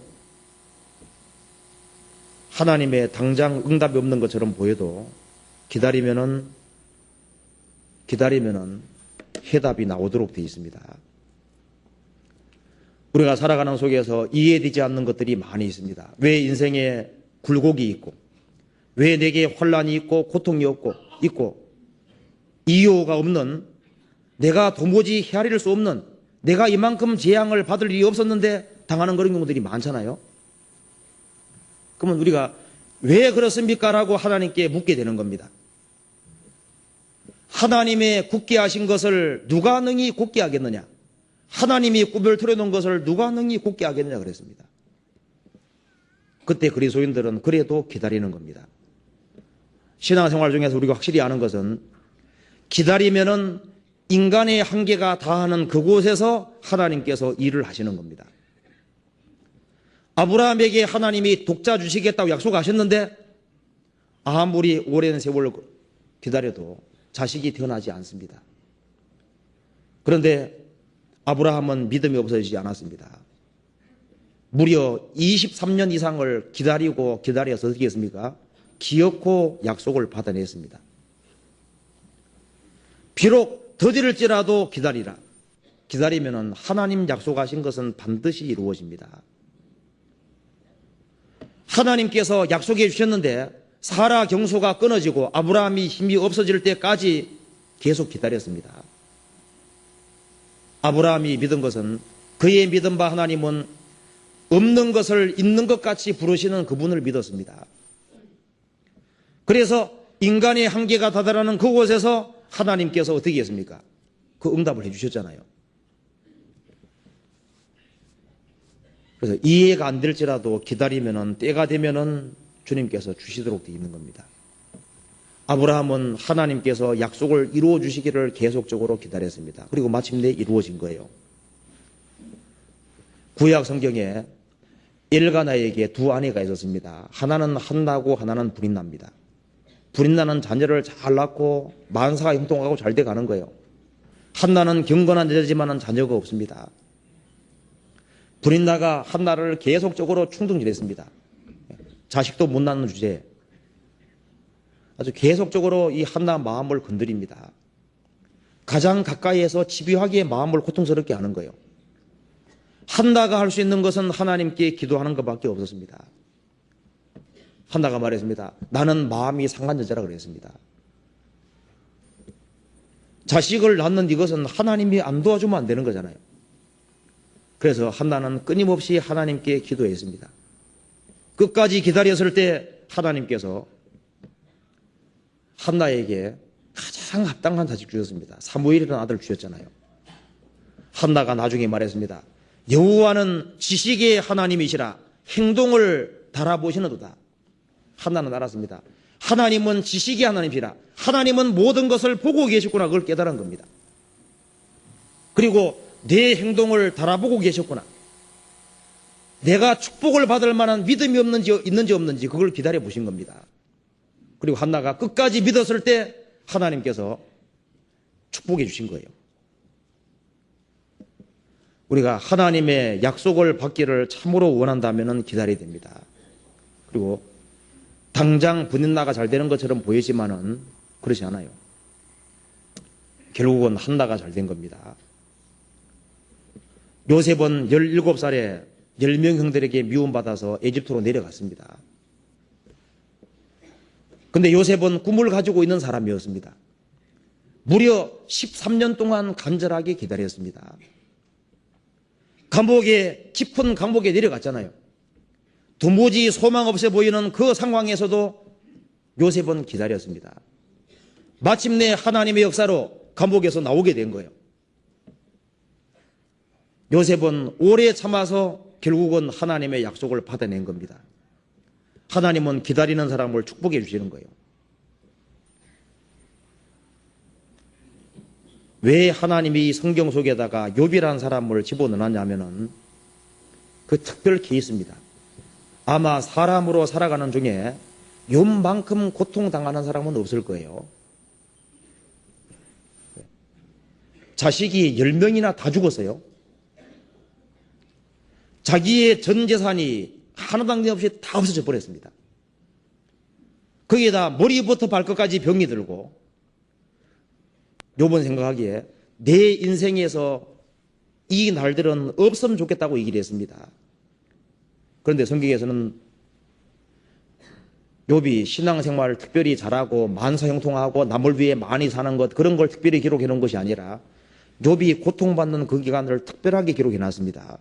하나님의 당장 응답이 없는 것처럼 보여도 기다리면은 해답이 나오도록 되어 있습니다. 우리가 살아가는 속에서 이해되지 않는 것들이 많이 있습니다. 왜 인생에 굴곡이 있고, 왜 내게 환란이 있고, 고통이 있고, 이유가 없는, 내가 도무지 헤아릴 수 없는, 내가 이만큼 재앙을 받을 일이 없었는데 당하는 그런 경우들이 많잖아요. 그러면 우리가 왜 그렇습니까? 라고 하나님께 묻게 되는 겁니다. 하나님의 굳게 하신 것을 누가 능히 굳게 하겠느냐? 하나님이 꿈을 틀어놓은 것을 누가 능히 굳게 하겠느냐 그랬습니다. 그때 그리스도인들은 그래도 기다리는 겁니다. 신앙생활 중에서 우리가 확실히 아는 것은 기다리면은 인간의 한계가 다하는 그곳에서 하나님께서 일을 하시는 겁니다. 아브라함에게 하나님이 독자 주시겠다고 약속하셨는데 아무리 오랜 세월을 기다려도 자식이 태어나지 않습니다. 그런데 아브라함은 믿음이 없어지지 않았습니다. 무려 23년 이상을 기다려서 어떻게 했습니까? 기어코 약속을 받아냈습니다. 비록 더딜지라도 기다리라. 기다리면 하나님 약속하신 것은 반드시 이루어집니다. 하나님께서 약속해 주셨는데 사라 경소가 끊어지고 아브라함이 힘이 없어질 때까지 계속 기다렸습니다. 아브라함이 믿은 것은 그의 믿은 바 하나님은 없는 것을 있는 것 같이 부르시는 그분을 믿었습니다. 그래서 인간의 한계가 다다르는 그곳에서 하나님께서 어떻게 했습니까? 그 응답을 해주셨잖아요. 그래서 이해가 안 될지라도 기다리면은 때가 되면은 주님께서 주시도록 되어 있는 겁니다. 아브라함은 하나님께서 약속을 이루어 주시기를 계속적으로 기다렸습니다. 그리고 마침내 이루어진 거예요. 구약 성경에 엘가나에게 두 아내가 있었습니다. 하나는 한나고 하나는 브린나입니다. 브린나는 자녀를 잘 낳고 만사가 형통하고 잘 돼가는 거예요. 한나는 경건한 여자지만 자녀가 없습니다. 브린나가 한나를 계속적으로 충동질했습니다. 자식도 못 낳는 주제에 아주 계속적으로 이 한나 마음을 건드립니다. 가장 가까이에서 집요하게 마음을 고통스럽게 하는 거예요. 한나가 할 수 있는 것은 하나님께 기도하는 것밖에 없었습니다. 한나가 말했습니다. 나는 마음이 상한 여자라 그랬습니다. 자식을 낳는 이것은 하나님이 안 도와주면 안 되는 거잖아요. 그래서 한나는 끊임없이 하나님께 기도했습니다. 끝까지 기다렸을 때 하나님께서 한나에게 가장 합당한 자식 주셨습니다. 사무엘이라는 아들 주셨잖아요. 한나가 나중에 말했습니다. 여호와는 지식의 하나님이시라 행동을 달아보시는도다. 한나는 알았습니다. 하나님은 지식의 하나님이시라. 하나님은 모든 것을 보고 계셨구나. 그걸 깨달은 겁니다. 그리고 내 행동을 달아보고 계셨구나. 내가 축복을 받을 만한 믿음이 있는지 없는지 그걸 기다려 보신 겁니다. 그리고 한나가 끝까지 믿었을 때 하나님께서 축복해 주신 거예요. 우리가 하나님의 약속을 받기를 참으로 원한다면 기다려야 됩니다. 그리고 당장 브린나가 잘 되는 것처럼 보이지만은 그렇지 않아요. 결국은 한나가 잘 된 겁니다. 요셉은 17살에 10명 형들에게 미움받아서 에집트로 내려갔습니다. 근데 요셉은 꿈을 가지고 있는 사람이었습니다. 무려 13년 동안 간절하게 기다렸습니다. 깊은 감옥에 내려갔잖아요. 도무지 소망 없어 보이는 그 상황에서도 요셉은 기다렸습니다. 마침내 하나님의 역사로 감옥에서 나오게 된 거예요. 요셉은 오래 참아서 결국은 하나님의 약속을 받아낸 겁니다. 하나님은 기다리는 사람을 축복해 주시는 거예요. 왜 하나님이 성경 속에다가 욥이라는 사람을 집어넣었냐면은 그 특별 케이스입니다. 아마 사람으로 살아가는 중에 욥만큼 고통당하는 사람은 없을 거예요. 자식이 10명이나 다 죽었어요. 자기의 전 재산이 하나도 없이 다 없어져 버렸습니다. 거기에다 머리부터 발끝까지 병이 들고 욥은 생각하기에 내 인생에서 이 날들은 없으면 좋겠다고 얘기를 했습니다. 그런데 성경에서는 욥이 신앙생활을 특별히 잘하고 만사형통하고 남을 위해 많이 사는 것 그런 걸 특별히 기록해 놓은 것이 아니라 욥이 고통받는 그 기간을 특별하게 기록해 놨습니다.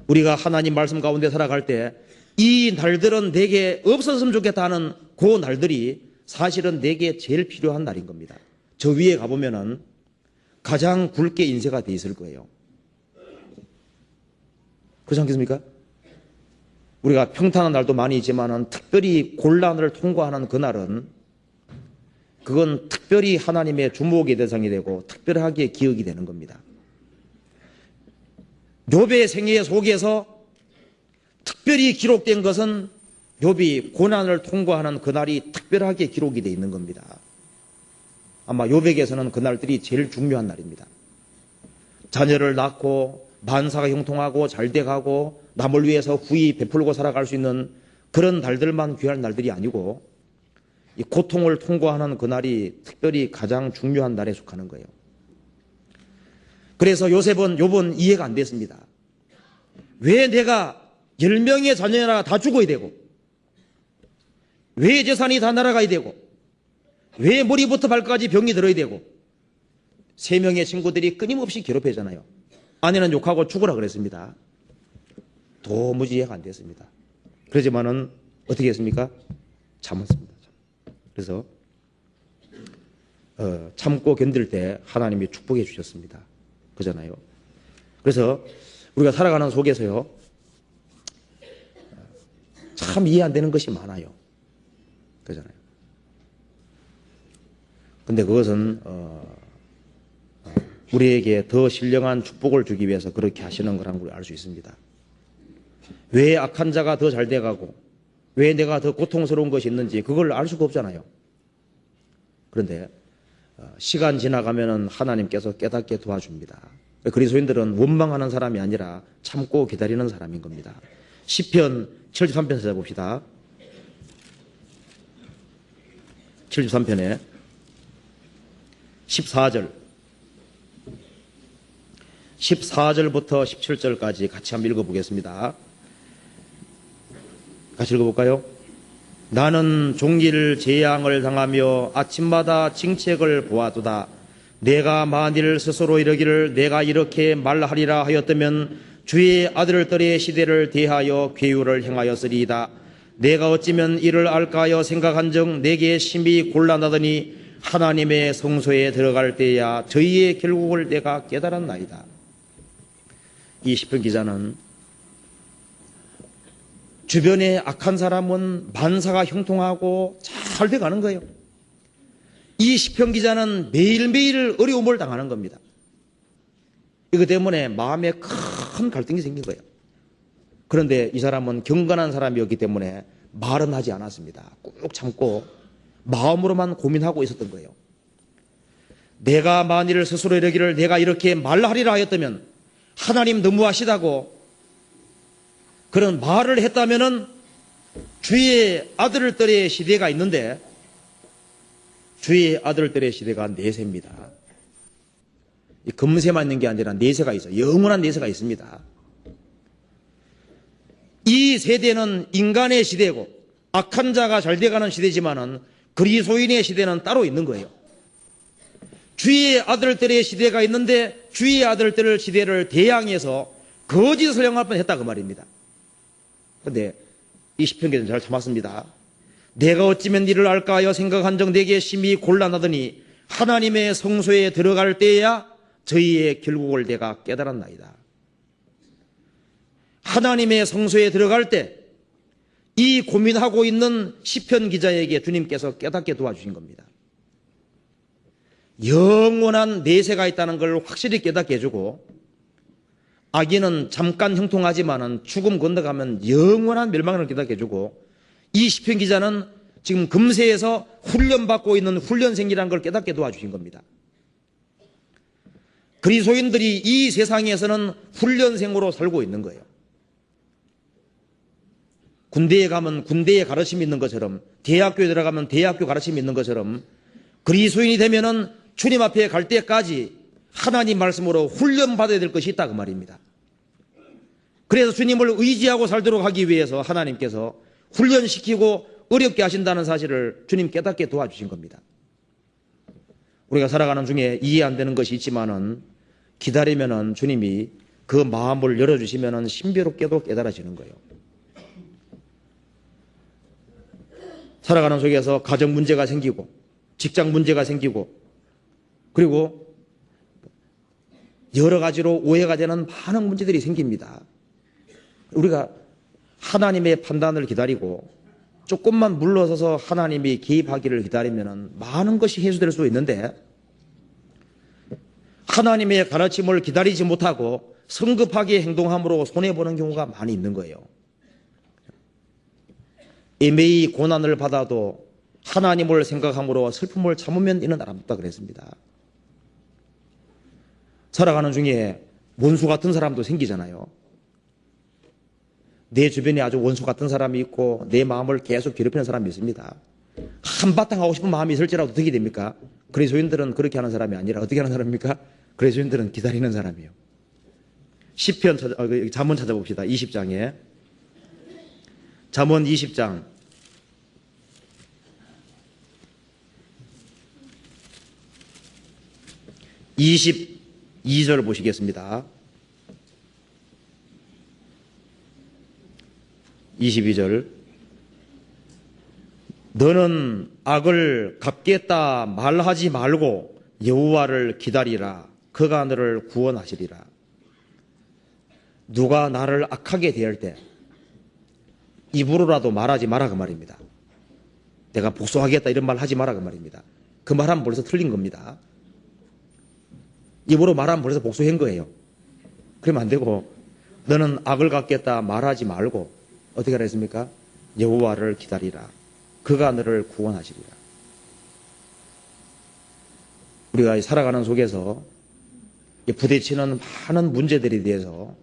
우리가 하나님 말씀 가운데 살아갈 때 이 날들은 내게 없었으면 좋겠다 하는 그 날들이 사실은 내게 제일 필요한 날인 겁니다. 저 위에 가보면은 가장 굵게 인쇄가 돼 있을 거예요. 그렇지 않겠습니까? 우리가 평탄한 날도 많이 있지만은 특별히 곤란을 통과하는 그날은 그건 특별히 하나님의 주목의 대상이 되고 특별하게 기억이 되는 겁니다. 욥의 생애 속에서 특별히 기록된 것은 욥이 고난을 통과하는 그날이 특별하게 기록이 되어 있는 겁니다. 아마 욥에게서는 그날들이 제일 중요한 날입니다. 자녀를 낳고 만사가 형통하고 잘 돼가고 남을 위해서 후히 베풀고 살아갈 수 있는 그런 날들만 귀한 날들이 아니고 이 고통을 통과하는 그날이 특별히 가장 중요한 날에 속하는 거예요. 그래서 욥은 이해가 안 됐습니다. 왜 내가 10명의 자녀가 다 죽어야 되고 왜 재산이 다 날아가야 되고 왜 머리부터 발까지 병이 들어야 되고 3명의 친구들이 끊임없이 괴롭히잖아요. 아내는 욕하고 죽으라 그랬습니다. 도무지 이해가 안 됐습니다. 그러지만은 어떻게 했습니까? 참았습니다. 그래서 참고 견딜 때 하나님이 축복해 주셨습니다. 그잖아요. 그래서 우리가 살아가는 속에서요, 참 이해 안 되는 것이 많아요. 그잖아요. 근데 그것은 우리에게 더 신령한 축복을 주기 위해서 그렇게 하시는 거라는 걸 알 수 있습니다. 왜 악한 자가 더 잘 돼가고 왜 내가 더 고통스러운 것이 있는지 그걸 알 수가 없잖아요. 그런데 시간 지나가면은 하나님께서 깨닫게 도와줍니다. 그리스도인들은 원망하는 사람이 아니라 참고 기다리는 사람인 겁니다. 시편 73편 찾아봅시다. 73편에 14절부터 17절까지 같이 한번 읽어보겠습니다. 같이 읽어볼까요? 나는 종일 재앙을 당하며 아침마다 징책을 보아두다. 내가 만일 스스로 이르기를 내가 이렇게 말하리라 하였다면 주의 아들들의 시대를 대하여 괴유를 행하였으리이다. 내가 어찌면 이를 알까 하여 생각한즉 내게 심히 곤란하더니 하나님의 성소에 들어갈 때야 저희의 결국을 내가 깨달았나이다. 이 시편 기자는 주변에 악한 사람은 만사가 형통하고 잘 돼가는 거예요. 이 시편 기자는 매일매일 어려움을 당하는 겁니다. 이것 때문에 마음에 큰 갈등이 생긴 거예요. 그런데 이 사람은 경건한 사람이었기 때문에 말은 하지 않았습니다. 꾹 참고 마음으로만 고민하고 있었던 거예요. 내가 만일 스스로 이르기를 내가 이렇게 말하리라 하였다면 하나님 너무하시다고 그런 말을 했다면은 주의 아들들의 시대가 있는데 주의 아들들의 시대가 내세입니다. 이 금세만 있는 게 아니라 내세가 있어요. 영원한 내세가 있습니다. 이 세대는 인간의 시대고 악한 자가 잘 돼가는 시대지만은 그리스도인의 시대는 따로 있는 거예요. 주의 아들들의 시대가 있는데 주의 아들들 시대를 대항해서 거짓을 행할 뻔했다 그 말입니다. 그런데 이 시편기는 잘 참았습니다. 내가 어찌면 이를 알까 하여 생각한즉 내게 심히 곤란하더니 하나님의 성소에 들어갈 때야 저희의 결국을 내가 깨달았나이다. 하나님의 성소에 들어갈 때 이 고민하고 있는 시편 기자에게 주님께서 깨닫게 도와주신 겁니다. 영원한 내세가 있다는 걸 확실히 깨닫게 해주고 악인은 잠깐 형통하지만은 죽음 건너가면 영원한 멸망을 깨닫게 해주고 이 시편 기자는 지금 금세에서 훈련받고 있는 훈련생이라는 걸 깨닫게 도와주신 겁니다. 그리스도인들이 이 세상에서는 훈련생으로 살고 있는 거예요. 군대에 가면 군대에 가르침이 있는 것처럼 대학교에 들어가면 대학교 가르침이 있는 것처럼 그리스도인이 되면은 주님 앞에 갈 때까지 하나님 말씀으로 훈련받아야 될 것이 있다 그 말입니다. 그래서 주님을 의지하고 살도록 하기 위해서 하나님께서 훈련시키고 어렵게 하신다는 사실을 주님 깨닫게 도와주신 겁니다. 우리가 살아가는 중에 이해 안 되는 것이 있지만은 기다리면은 주님이 그 마음을 열어주시면은 신비롭게도 깨달아지는 거예요. 살아가는 속에서 가정 문제가 생기고 직장 문제가 생기고 그리고 여러 가지로 오해가 되는 많은 문제들이 생깁니다. 우리가 하나님의 판단을 기다리고 조금만 물러서서 하나님이 개입하기를 기다리면 많은 것이 해소될 수 있는데 하나님의 가르침을 기다리지 못하고 성급하게 행동함으로 손해보는 경우가 많이 있는 거예요. 애매히 고난을 받아도 하나님을 생각함으로 슬픔을 참으면 이는 아름답다 그랬습니다. 살아가는 중에 원수 같은 사람도 생기잖아요. 내 주변에 아주 원수 같은 사람이 있고 내 마음을 계속 괴롭히는 사람이 있습니다. 한바탕 하고 싶은 마음이 있을지라도 어떻게 됩니까? 그리스도인들은 그렇게 하는 사람이 아니라 어떻게 하는 사람입니까? 그리스도인들은 기다리는 사람이에요. 시편 잠언 찾아봅시다. 20장에 잠언 20장 22절 보시겠습니다. 22절 너는 악을 갚겠다 말하지 말고 여호와를 기다리라. 그가 너를 구원하시리라. 누가 나를 악하게 대할 때 입으로라도 말하지 마라 그 말입니다. 내가 복수하겠다 이런 말 하지 마라 그 말입니다. 그 말하면 벌써 틀린 겁니다. 입으로 말하면 벌써 복수한 거예요. 그러면 안 되고 너는 악을 갚겠다 말하지 말고 어떻게 하라 했습니까? 여호와를 기다리라. 그가 너를 구원하시리라. 우리가 살아가는 속에서 부딪히는 많은 문제들에 대해서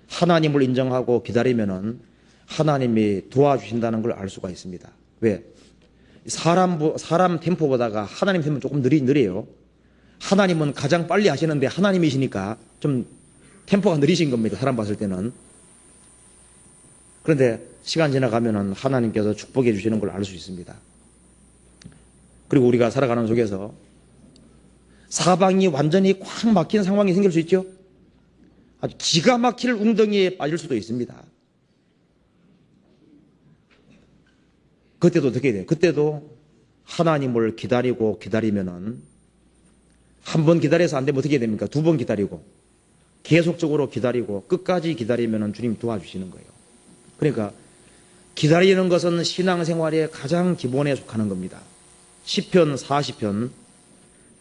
하나님을 인정하고 기다리면은 하나님이 도와주신다는 걸 알 수가 있습니다. 왜? 사람 템포보다가 하나님 템포는 조금 느려요. 하나님은 가장 빨리 하시는데 하나님이시니까 좀 템포가 느리신 겁니다. 사람 봤을 때는. 그런데 시간 지나가면은 하나님께서 축복해 주시는 걸 알 수 있습니다. 그리고 우리가 살아가는 속에서 사방이 완전히 꽉 막힌 상황이 생길 수 있죠. 아주 기가 막힐 웅덩이에 빠질 수도 있습니다. 그때도 어떻게 돼요? 그때도 하나님을 기다리면은 한 번 기다려서 안 되면 어떻게 됩니까? 두 번 기다리고 계속적으로 기다리고 끝까지 기다리면은 주님 도와주시는 거예요. 그러니까 기다리는 것은 신앙생활의 가장 기본에 속하는 겁니다. 시편 40편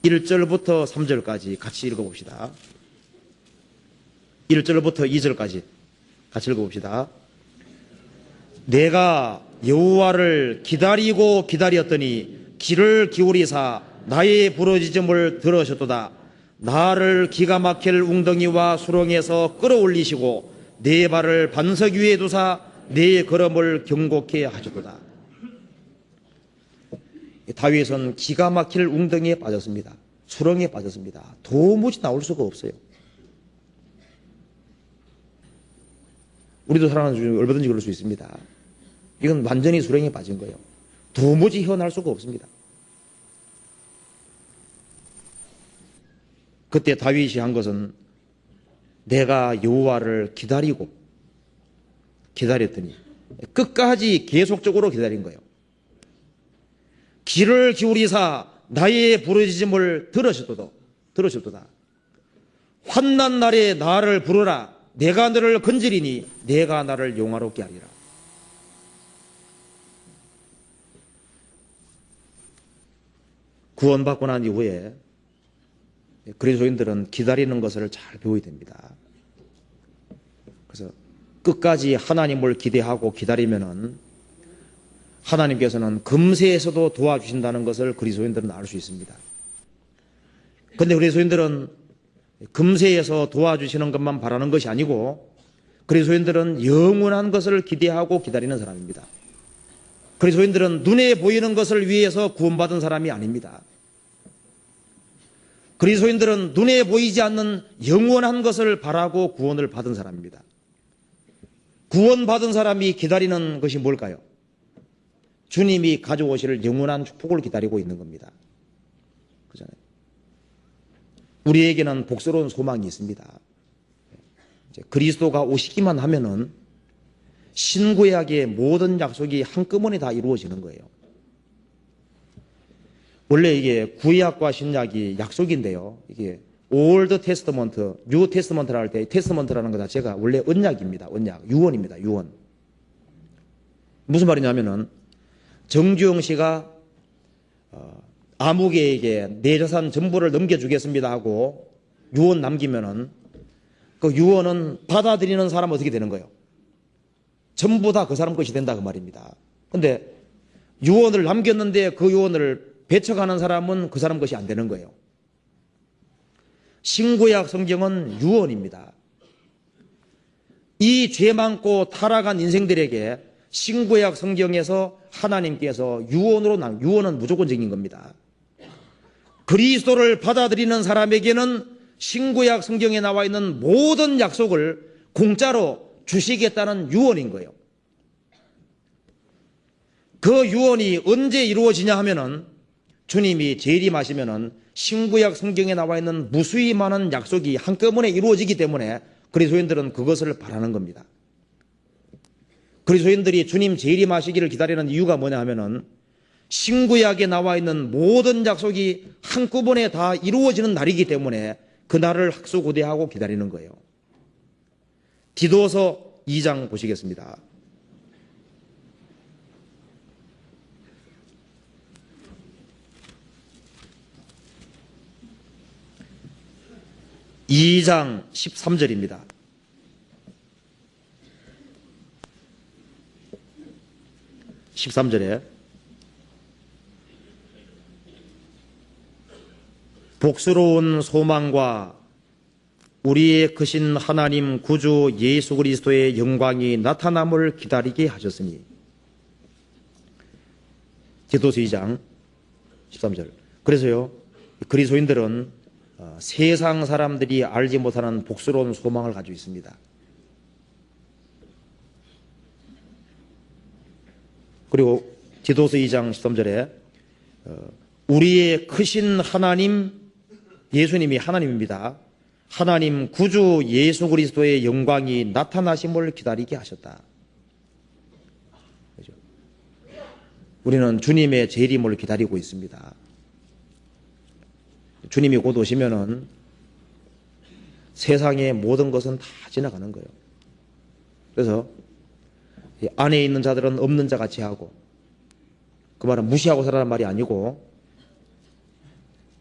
1절부터 3절까지 같이 읽어봅시다. 1절부터 2절까지 같이 읽어봅시다. 내가 여호와를 기다리고 기다렸더니 귀를 기울이사 나의 부르짖음을 들으셨도다. 나를 기가 막힐 웅덩이와 수렁에서 끌어올리시고 내 발을 반석 위에 두사 내 걸음을 경고케 하셨도다. 다윗은 기가 막힐 웅덩이에 빠졌습니다. 수렁에 빠졌습니다. 도무지 나올 수가 없어요. 우리도 살아가는 중에 얼마든지 그럴 수 있습니다. 이건 완전히 수렁에 빠진 거예요. 도무지 헤어날 수가 없습니다. 그때 다윗이 한 것은 내가 여호와를 기다렸더니 끝까지 계속적으로 기다린 거예요. 귀를 기울이사 나의 부르짖음을 들으셨도다. 환난 날에 나를 부르라. 내가 너를 건지리니 내가 나를 용화롭게 하리라. 구원받고 난 이후에 그리스도인들은 기다리는 것을 잘 배워야 됩니다. 그래서 끝까지 하나님을 기대하고 기다리면은 하나님께서는 금세에서도 도와주신다는 것을 그리스도인들은 알 수 있습니다. 그런데 그리스도인들은 금세에서 도와주시는 것만 바라는 것이 아니고 그리스도인들은 영원한 것을 기대하고 기다리는 사람입니다. 그리스도인들은 눈에 보이는 것을 위해서 구원받은 사람이 아닙니다. 그리스도인들은 눈에 보이지 않는 영원한 것을 바라고 구원을 받은 사람입니다. 구원받은 사람이 기다리는 것이 뭘까요? 주님이 가져오실 영원한 축복을 기다리고 있는 겁니다. 그렇잖아요. 우리에게는 복스러운 소망이 있습니다. 그리스도가 오시기만 하면은 신구약의 모든 약속이 한꺼번에 다 이루어지는 거예요. 원래 이게 구약과 신약이 약속인데요. 이게 올드 테스트먼트, 뉴 테스트먼트를 할 때 테스트먼트라는 것 자체가 원래 언약입니다. 언약, 유언입니다. 유언. 무슨 말이냐면은 정주영 씨가 아무개에게 내 재산 전부를 넘겨주겠습니다 하고 유언 남기면은 그 유언은 받아들이는 사람은 어떻게 되는 거예요? 전부 다 그 사람 것이 된다 그 말입니다. 근데 유언을 남겼는데 그 유언을 배척하는 사람은 그 사람 것이 안 되는 거예요. 신구약 성경은 유언입니다. 이 죄 많고 타락한 인생들에게 신구약 성경에서 하나님께서 유언은 무조건적인 겁니다. 그리스도를 받아들이는 사람에게는 신구약 성경에 나와 있는 모든 약속을 공짜로 주시겠다는 유언인 거예요. 그 유언이 언제 이루어지냐 하면은 주님이 재림하시면은 신구약 성경에 나와 있는 무수히 많은 약속이 한꺼번에 이루어지기 때문에 그리스도인들은 그것을 바라는 겁니다. 그리스도인들이 주님 재림하시기를 기다리는 이유가 뭐냐 하면은 신구약에 나와 있는 모든 약속이 한꺼번에 다 이루어지는 날이기 때문에 그 날을 학수고대하고 기다리는 거예요. 디도서 2장 보시겠습니다. (2장) 13절입니다. (13절에) 복스러운 소망과 우리의 크신 하나님 구주 예수 그리스도의 영광이 나타남을 기다리게 하셨으니. 디도서 2장 13절. 그래서요, 그리스도인들은 세상 사람들이 알지 못하는 복스러운 소망을 가지고 있습니다. 그리고 디도서 2장 13절에 우리의 크신 하나님, 예수님이 하나님입니다. 하나님 구주 예수 그리스도의 영광이 나타나심을 기다리게 하셨다. 그렇죠? 우리는 주님의 재림을 기다리고 있습니다. 주님이 곧 오시면은 세상의 모든 것은 다 지나가는 거예요. 그래서 안에 있는 자들은 없는 자 같이 하고, 그 말은 무시하고 살아라는 말이 아니고,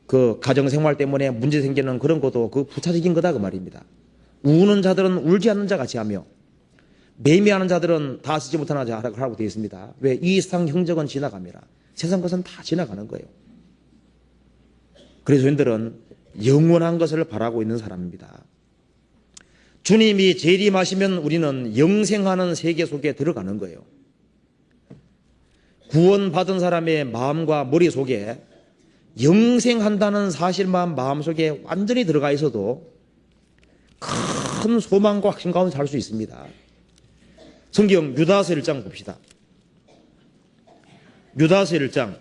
그 가정생활 때문에 문제 생기는 그런 것도 그 부차적인 거다 그 말입니다. 우는 자들은 울지 않는 자 같이 하며, 매매하는 자들은 다 쓰지 못하는 자라고 되어 있습니다. 왜? 이 세상 형적은 지나갑니다. 세상 것은 다 지나가는 거예요. 그리스도인들은 영원한 것을 바라고 있는 사람입니다. 주님이 재림하시면 우리는 영생하는 세계 속에 들어가는 거예요. 구원받은 사람의 마음과 머리 속에 영생한다는 사실만 마음속에 완전히 들어가 있어도 큰 소망과 확신 가운데 살 수 있습니다. 성경 유다서 1장 봅시다. 유다서 1장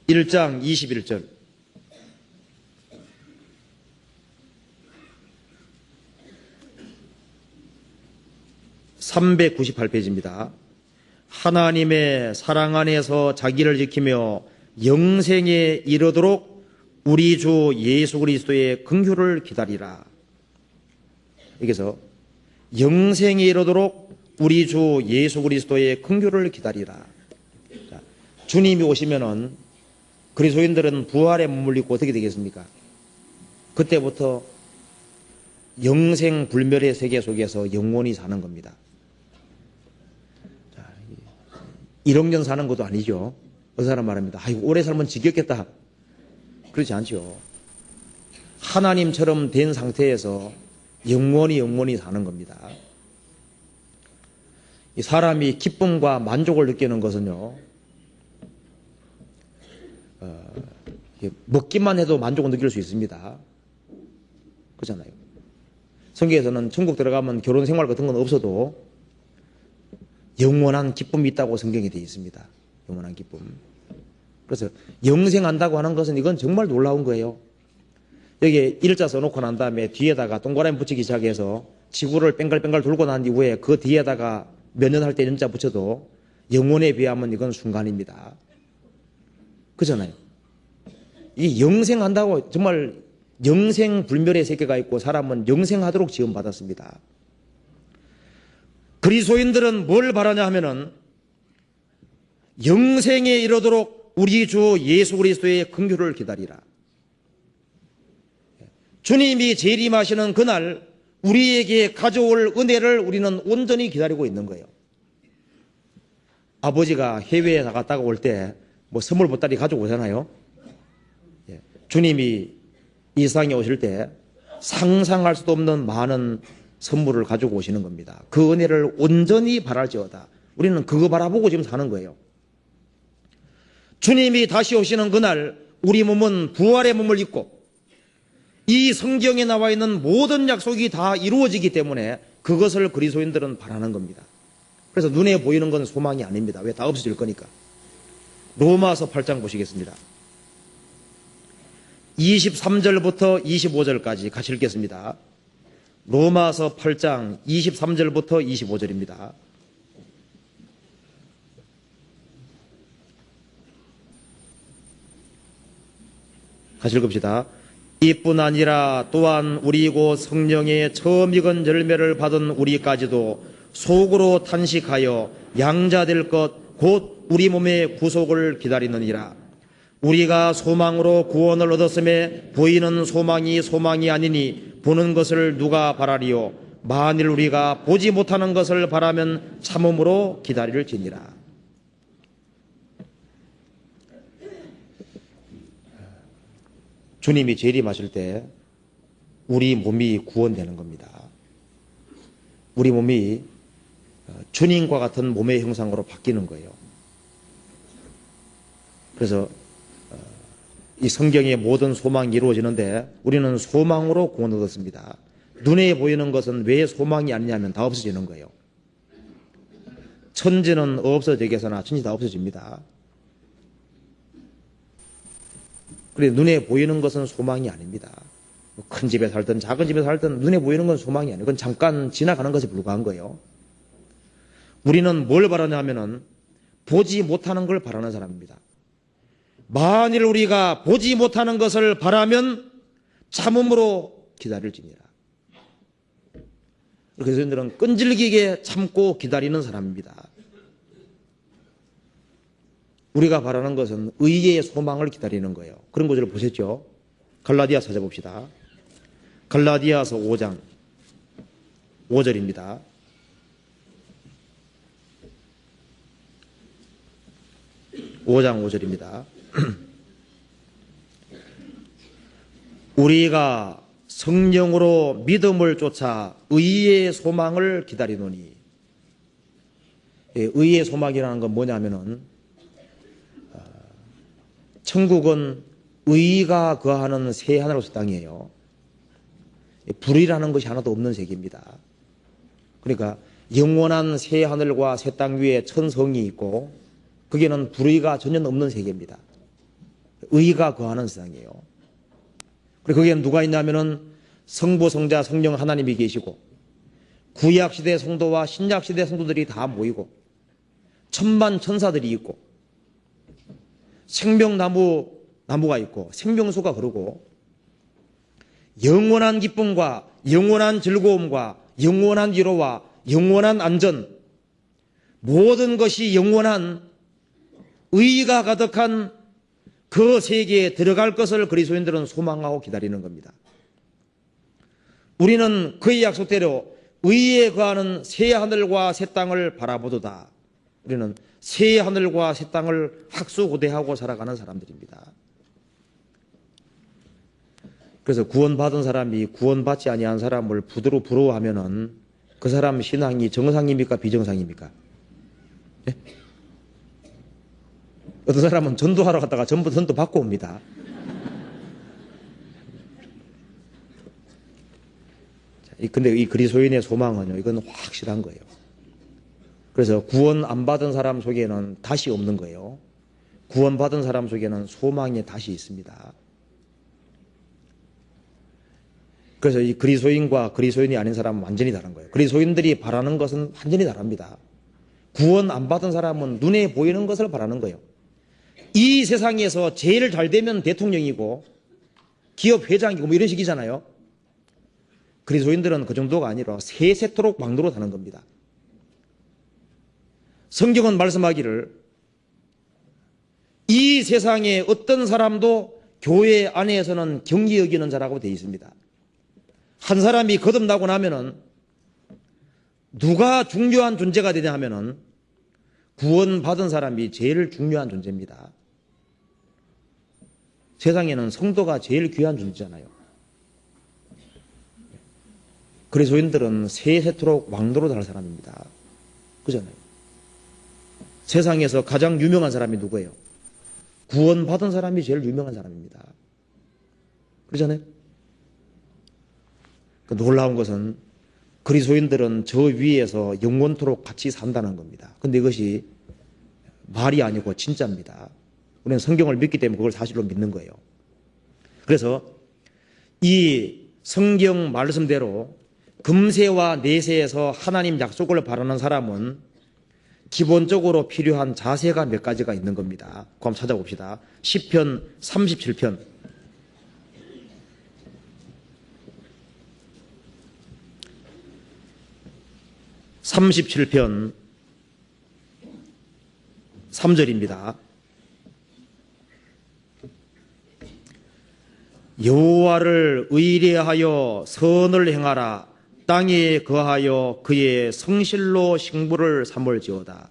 1장 21절. (398페이지입니다) 하나님의 사랑 안에서 자기를 지키며 영생에 이르도록 우리 주 예수 그리스도의 긍휼을 기다리라. 여기서 영생에 이르도록 우리 주 예수 그리스도의 긍휼을 기다리라. 자, 주님이 오시면은 그리스도인들은 부활에 머물리고 어떻게 되겠습니까? 그때부터 영생 불멸의 세계 속에서 영원히 사는 겁니다. 1억 년 사는 것도 아니죠. 어느 사람 말합니다. 아이고, 오래 살면 지겹겠다. 그렇지 않죠. 하나님처럼 된 상태에서 영원히 사는 겁니다. 이 사람이 기쁨과 만족을 느끼는 것은요, 먹기만 해도 만족을 느낄 수 있습니다. 그렇잖아요. 성경에서는 천국 들어가면 결혼 생활 같은 건 없어도 영원한 기쁨이 있다고 성경에 되어 있습니다. 영원한 기쁨. 그래서 영생한다고 하는 것은 이건 정말 놀라운 거예요. 여기에 일자 써놓고 난 다음에 뒤에다가 동그라미 붙이기 시작해서 지구를 뺑글뺑글 돌고 난 이후에 그 뒤에다가 몇 년 할 때 연자 붙여도 영원에 비하면 이건 순간입니다. 그렇잖아요. 이 영생한다고 정말 영생 불멸의 세계가 있고 사람은 영생하도록 지음받았습니다. 그리스도인들은 뭘 바라냐 하면은 영생에 이르도록 우리 주 예수 그리스도의 긍휼을 기다리라. 주님이 재림하시는 그날 우리에게 가져올 은혜를 우리는 온전히 기다리고 있는 거예요. 아버지가 해외에 나갔다가 올 때 뭐 선물 보따리 가지고 오잖아요. 주님이 이 세상에 오실 때 상상할 수도 없는 많은 선물을 가지고 오시는 겁니다. 그 은혜를 온전히 바랄지어다. 우리는 그거 바라보고 지금 사는 거예요. 주님이 다시 오시는 그날 우리 몸은 부활의 몸을 입고 이 성경에 나와 있는 모든 약속이 다 이루어지기 때문에 그것을 그리스도인들은 바라는 겁니다. 그래서 눈에 보이는 건 소망이 아닙니다. 왜? 다 없어질 거니까. 로마서 8장 보시겠습니다. 23절부터 25절까지 같이 읽겠습니다. 로마서 8장 23절부터 25절입니다. 같이 읽읍시다. 이뿐 아니라 또한 우리 곧 성령의 처음 익은 열매를 받은 우리까지도 속으로 탄식하여 양자될 것 곧 우리 몸의 구속을 기다리느니라. 우리가 소망으로 구원을 얻었음에 보이는 소망이 소망이 아니니 보는 것을 누가 바라리요. 만일 우리가 보지 못하는 것을 바라면 참음으로 기다릴지니라. 주님이 재림하실 때 우리 몸이 구원되는 겁니다. 우리 몸이 주님과 같은 몸의 형상으로 바뀌는 거예요. 그래서 이 성경의 모든 소망이 이루어지는데 우리는 소망으로 구원을 얻었습니다. 눈에 보이는 것은 왜 소망이 아니냐면 다 없어지는 거예요. 천지는 없어지겠으나 천지 다 없어집니다. 그래 눈에 보이는 것은 소망이 아닙니다. 큰 집에 살든 작은 집에 살든 눈에 보이는 건 소망이 아니에요. 그건 잠깐 지나가는 것에 불과한 거예요. 우리는 뭘 바라냐면은 보지 못하는 걸 바라는 사람입니다. 만일 우리가 보지 못하는 것을 바라면 참음으로 기다릴지니라. 그래서 저희들은 끈질기게 참고 기다리는 사람입니다. 우리가 바라는 것은 의의 소망을 기다리는 거예요. 그런 구절을 보셨죠? 갈라디아서 찾아봅시다. 갈라디아서 5장 5절입니다. (5장 5절입니다) 우리가 성령으로 믿음을 쫓아 의의 소망을 기다리노니. 의의 소망이라는 건 뭐냐면은 천국은 의가 거하는 새 하늘로서 땅이에요. 불이라는 것이 하나도 없는 세계입니다. 그러니까 영원한 새 하늘과 새 땅 위에 천성이 있고 거기에는 불의가 전혀 없는 세계입니다. 의가 거하는 세상이에요. 그리고 거기에는 누가 있냐면은 성부, 성자, 성령 하나님이 계시고 구약시대 성도와 신약시대 성도들이 다 모이고 천만 천사들이 있고 생명나무가 있고 생명수가 흐르고 영원한 기쁨과 영원한 즐거움과 영원한 위로와 영원한 안전, 모든 것이 영원한 의가 가득한 그 세계에 들어갈 것을 그리스도인들은 소망하고 기다리는 겁니다. 우리는 그의 약속대로 의에 거하는 새 하늘과 새 땅을 바라보도다. 우리는 새 하늘과 새 땅을 학수고대하고 살아가는 사람들입니다. 그래서 구원받은 사람이 구원받지 아니한 사람을 부러워하면은 그 사람 신앙이 정상입니까 비정상입니까? 예? 어떤 사람은 전도하러 갔다가 전부 전도 받고 옵니다. 근데 이 그리스도인의 소망은요, 이건 확실한 거예요. 그래서 구원 안 받은 사람 속에는 다시 없는 거예요. 구원 받은 사람 속에는 소망이 다시 있습니다. 그래서 이 그리스도인과 그리스도인이 아닌 사람은 완전히 다른 거예요. 그리스도인들이 바라는 것은 완전히 다릅니다. 구원 안 받은 사람은 눈에 보이는 것을 바라는 거예요. 이 세상에서 제일 잘 되면 대통령이고 기업 회장이고 뭐 이런 식이잖아요. 그리스도인들은 그 정도가 아니라 세세토록 왕노로 사는 겁니다. 성경은 말씀하기를 이 세상에 어떤 사람도 교회 안에서는 경히 여기는 자라고 되어 있습니다. 한 사람이 거듭나고 나면은 누가 중요한 존재가 되냐 하면은 구원받은 사람이 제일 중요한 존재입니다. 세상에는 성도가 제일 귀한 존재잖아요. 그리스도인들은 세세토록 왕도로 살 사람입니다. 그잖아요. 세상에서 가장 유명한 사람이 누구예요? 구원받은 사람이 제일 유명한 사람입니다. 그러잖아요. 놀라운 것은 그리스도인들은 저 위에서 영원토록 같이 산다는 겁니다. 그런데 이것이 말이 아니고 진짜입니다. 우리는 성경을 믿기 때문에 그걸 사실로 믿는 거예요. 그래서 이 성경 말씀대로 금세와 내세에서 하나님 약속을 바라는 사람은 기본적으로 필요한 자세가 몇 가지가 있는 겁니다. 그럼 찾아봅시다. 시편 37편 37편 3절입니다. 여호와를 의뢰하여 선을 행하라. 땅에 거하여 그의 성실로 식물을 삼을지어다.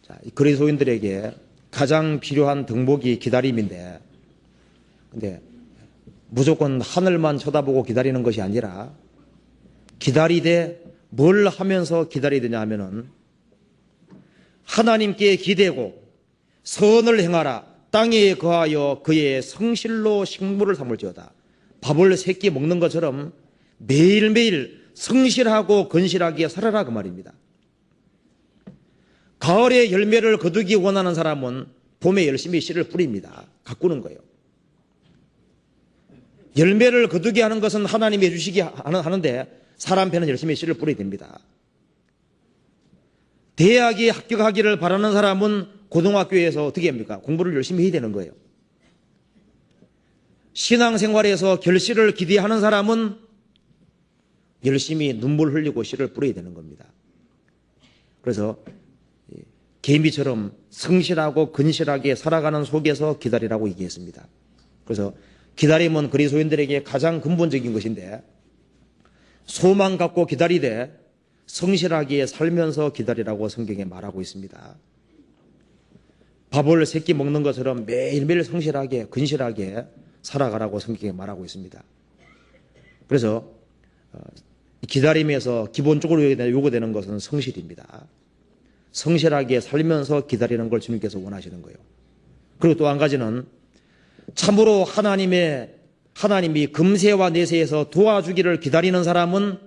자, 그리스도인들에게 가장 필요한 덕목이 기다림인데, 근데 무조건 하늘만 쳐다보고 기다리는 것이 아니라 기다리되 뭘 하면서 기다려야 되냐 하면은 하나님께 기대고 선을 행하라. 땅에 거하여 그의 성실로 식물을 삼을지어다. 밥을 새끼 먹는 것처럼 매일매일 성실하고 건실하게 살아라 그 말입니다. 가을에 열매를 거두기 원하는 사람은 봄에 열심히 씨를 뿌립니다. 가꾸는 거예요. 열매를 거두게 하는 것은 하나님이 해주시기 하는데 사람 편은 열심히 씨를 뿌려야 됩니다. 대학에 합격하기를 바라는 사람은 고등학교에서 어떻게 합니까? 공부를 열심히 해야 되는 거예요. 신앙생활에서 결실을 기대하는 사람은 열심히 눈물 흘리고 씨를 뿌려야 되는 겁니다. 그래서 개미처럼 성실하고 근실하게 살아가는 속에서 기다리라고 얘기했습니다. 그래서 기다림은 그리스도인들에게 가장 근본적인 것인데 소망 갖고 기다리되 성실하게 살면서 기다리라고 성경에 말하고 있습니다. 밥을 새끼 먹는 것처럼 매일매일 성실하게 근실하게 살아가라고 성경에 말하고 있습니다. 그래서 기다림에서 기본적으로 요구되는 것은 성실입니다. 성실하게 살면서 기다리는 걸 주님께서 원하시는 거예요. 그리고 또 한 가지는 참으로 하나님이 금세와 내세에서 도와주기를 기다리는 사람은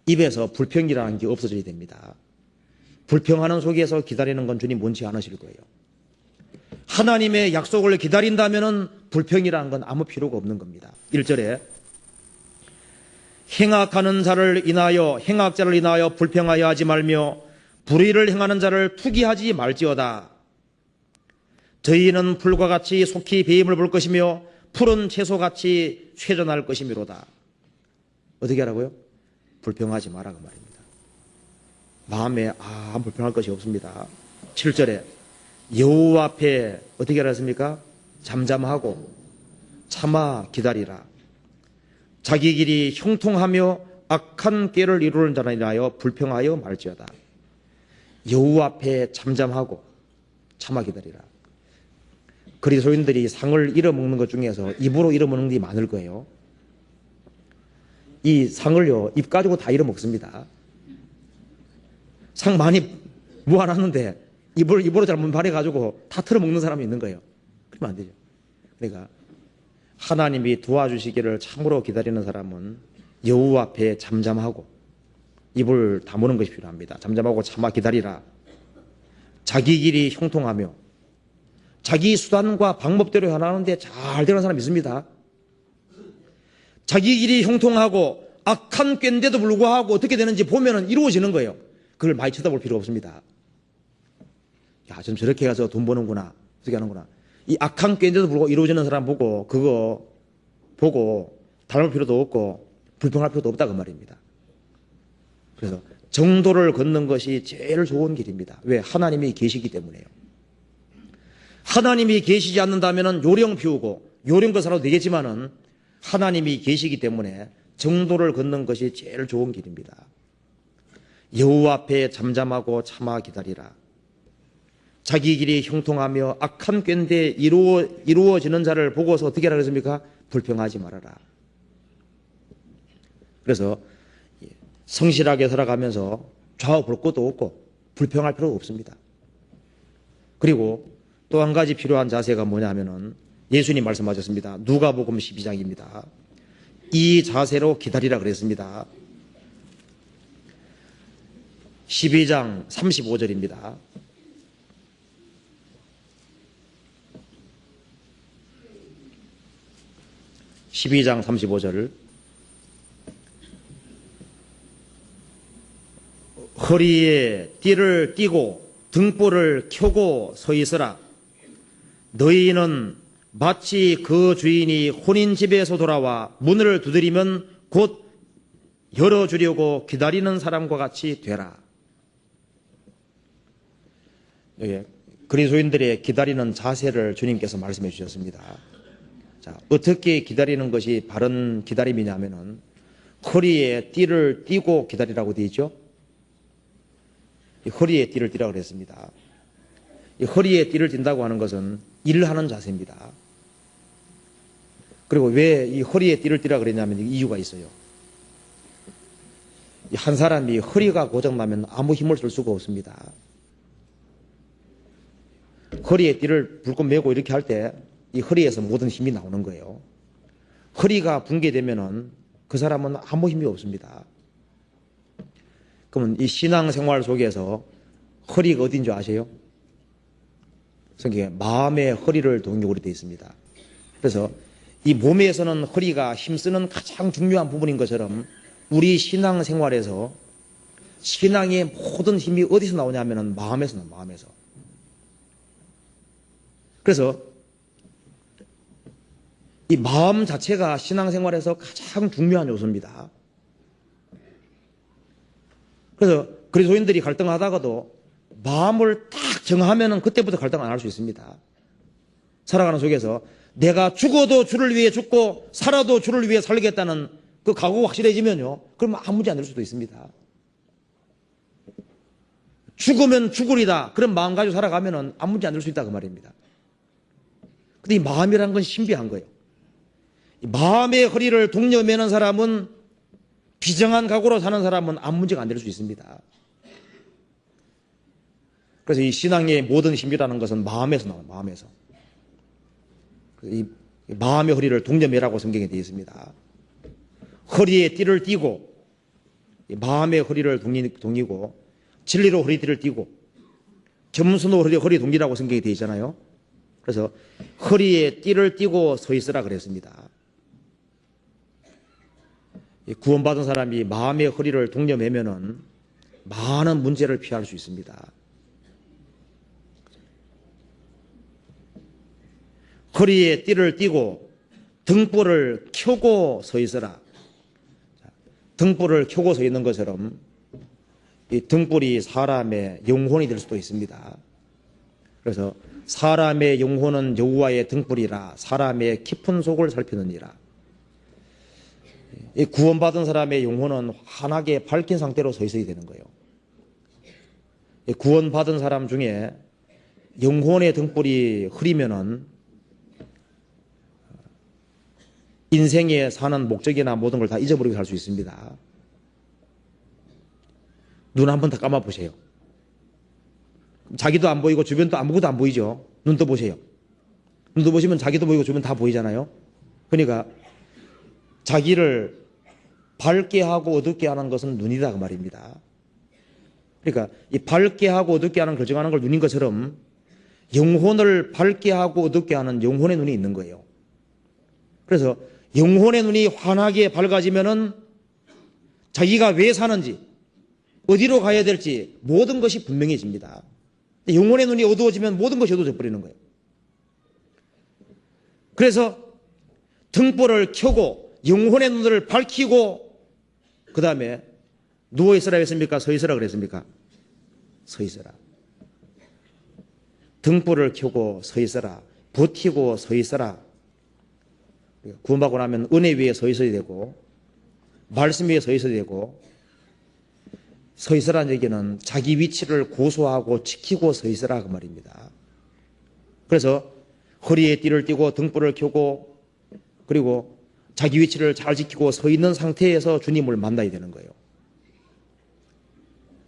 입에서 불평이라는 게 없어져야 됩니다. 불평하는 속에서 기다리는 건 주님 원치 않으실 거예요. 하나님의 약속을 기다린다면 불평이라는 건 아무 필요가 없는 겁니다. 1절에 행악자를 인하여 불평하여 하지 말며 불의를 행하는 자를 투기하지 말지어다. 저희는 풀과 같이 속히 배임을 볼 것이며 푸른 채소같이 쇠전할 것이미로다. 어떻게 하라고요? 불평하지 마라 그 말입니다. 마음에 불평할 것이 없습니다. 7절에 여호와 앞에 어떻게 하라 했습니까? 잠잠하고 참아 기다리라. 자기 길이 형통하며 악한 꾀를 이루는 자라 인하여 불평하여 말지어다. 여호와 앞에 잠잠하고 참아 기다리라. 그리스도인들이 상을 잃어먹는 것 중에서 입으로 잃어먹는 게 많을 거예요. 이 상을요, 입 가지고 다 잃어먹습니다. 상 많이 모아놨는데 입으로 잘못 발해가지고 다 털어먹는 사람이 있는 거예요. 그러면 안 되죠. 그러니까 하나님이 도와주시기를 참으로 기다리는 사람은 여호와 앞에 잠잠하고 입을 다무는 것이 필요합니다. 잠잠하고 참아 기다리라. 자기 길이 형통하며 자기 수단과 방법대로 하는데 잘 되는 사람이 있습니다. 자기 길이 형통하고 악한 꾀인데도 불구하고 어떻게 되는지 보면은 이루어지는 거예요. 그걸 많이 쳐다볼 필요가 없습니다. 야, 좀 저렇게 가서 돈 버는구나. 어떻게 하는구나. 이 악한 꾀인데도 불구하고 이루어지는 사람 보고 그거 보고 닮을 필요도 없고 불평할 필요도 없다 그 말입니다. 그래서 정도를 걷는 것이 제일 좋은 길입니다. 왜? 하나님이 계시기 때문에요. 하나님이 계시지 않는다면 요령 피우고 요령껏 살아도 되겠지만은 하나님이 계시기 때문에 정도를 걷는 것이 제일 좋은 길입니다. 여호와 앞에 잠잠하고 참아 기다리라. 자기 길이 형통하며 악한 꾀인데 이루어지는 자를 보고서 어떻게 하라 그랬습니까? 불평하지 말아라. 그래서 성실하게 살아가면서 좌우 볼 것도 없고 불평할 필요가 없습니다. 그리고 또 한 가지 필요한 자세가 뭐냐 하면은 예수님 말씀하셨습니다. 누가복음 12장입니다. 이 자세로 기다리라 그랬습니다. 12장 35절입니다. (12장 35절) 허리에 띠를 띠고 등불을 켜고 서 있으라. 너희는 마치 그 주인이 혼인집에서 돌아와 문을 두드리면 곧 열어주려고 기다리는 사람과 같이 되라. 그리스도인들의 기다리는 자세를 주님께서 말씀해 주셨습니다. 자, 어떻게 기다리는 것이 바른 기다림이냐면은 허리에 띠를 띠고 기다리라고 되어 있죠. 허리에 띠를 띠라고 그랬습니다. 이 허리에 띠를 띈다고 하는 것은 일하는 자세입니다. 그리고 왜 이 허리에 띠를 띠라 그랬냐면 이유가 있어요. 한 사람이 허리가 고장나면 아무 힘을 쓸 수가 없습니다. 허리에 띠를 불끈 메고 이렇게 할 때 이 허리에서 모든 힘이 나오는 거예요. 허리가 붕괴되면은 그 사람은 아무 힘이 없습니다. 그러면 이 신앙생활 속에서 허리가 어딘 줄 아세요? 성경에 마음의 허리를 동력으로 되어 있습니다. 그래서 이 몸에서는 허리가 힘쓰는 가장 중요한 부분인 것처럼 우리 신앙생활에서 신앙의 모든 힘이 어디서 나오냐면은 마음에서 나와요. 마음에서. 그래서 이 마음 자체가 신앙생활에서 가장 중요한 요소입니다. 그래서 그리스도인들이 갈등하다가도 마음을 딱 정하면은 그때부터 갈등 안 할 수 있습니다. 살아가는 속에서 내가 죽어도 주를 위해 죽고 살아도 주를 위해 살겠다는 그 각오가 확실해지면요, 그러면 아무 문제 안 될 수도 있습니다. 죽으면 죽으리다 그런 마음 가지고 살아가면은 아무 문제 안 될 수 있다 그 말입니다. 근데 이 마음이라는 건 신비한 거예요. 이 마음의 허리를 동여매는 사람은, 비정한 각오로 사는 사람은 아무 문제가 안 될 수 있습니다. 그래서 이 신앙의 모든 힘이라는 것은 마음에서 나와요. 마음에서. 이 마음의 허리를 동여매라고 성경에 되어 있습니다. 허리에 띠를 띠고, 마음의 허리를 동이고, 진리로 허리띠를 띠고, 겸손으로 허리 동이라고 성경에 되어 있잖아요. 그래서 허리에 띠를 띠고 서 있으라 그랬습니다. 구원받은 사람이 마음의 허리를 동여매면은 많은 문제를 피할 수 있습니다. 허리에 띠를 띠고 등불을 켜고 서 있으라. 등불을 켜고 서 있는 것처럼 이 등불이 사람의 영혼이 될 수도 있습니다. 그래서 사람의 영혼은 여호와의 등불이라 사람의 깊은 속을 살피느니라. 이 구원받은 사람의 영혼은 환하게 밝힌 상태로 서 있어야 되는 거예요. 이 구원받은 사람 중에 영혼의 등불이 흐리면은 인생에 사는 목적이나 모든 걸 다 잊어버리고 살 수 있습니다. 눈 한 번 더 감아 보세요. 자기도 안 보이고 주변도 아무것도 안 보이죠. 눈도 보세요. 눈도 보시면 자기도 보이고 주변 다 보이잖아요. 그러니까 자기를 밝게 하고 어둡게 하는 것은 눈이다 그 말입니다. 그러니까 이 밝게 하고 어둡게 하는 결정하는 걸 눈인 것처럼 영혼을 밝게 하고 어둡게 하는 영혼의 눈이 있는 거예요. 그래서 영혼의 눈이 환하게 밝아지면은 자기가 왜 사는지, 어디로 가야 될지 모든 것이 분명해집니다. 영혼의 눈이 어두워지면 모든 것이 어두워져 버리는 거예요. 그래서 등불을 켜고 영혼의 눈을 밝히고 그 다음에 누워 있으라 했습니까? 서 있으라 그랬습니까? 서 있으라. 등불을 켜고 서 있으라. 버티고 서 있으라. 구원받고 나면 은혜 위에 서 있어야 되고 말씀 위에 서 있어야 되고, 서 있으라는 얘기는 자기 위치를 고수하고 지키고 서 있으라 그 말입니다. 그래서 허리에 띠를 띠고 등불을 켜고 그리고 자기 위치를 잘 지키고 서 있는 상태에서 주님을 만나야 되는 거예요.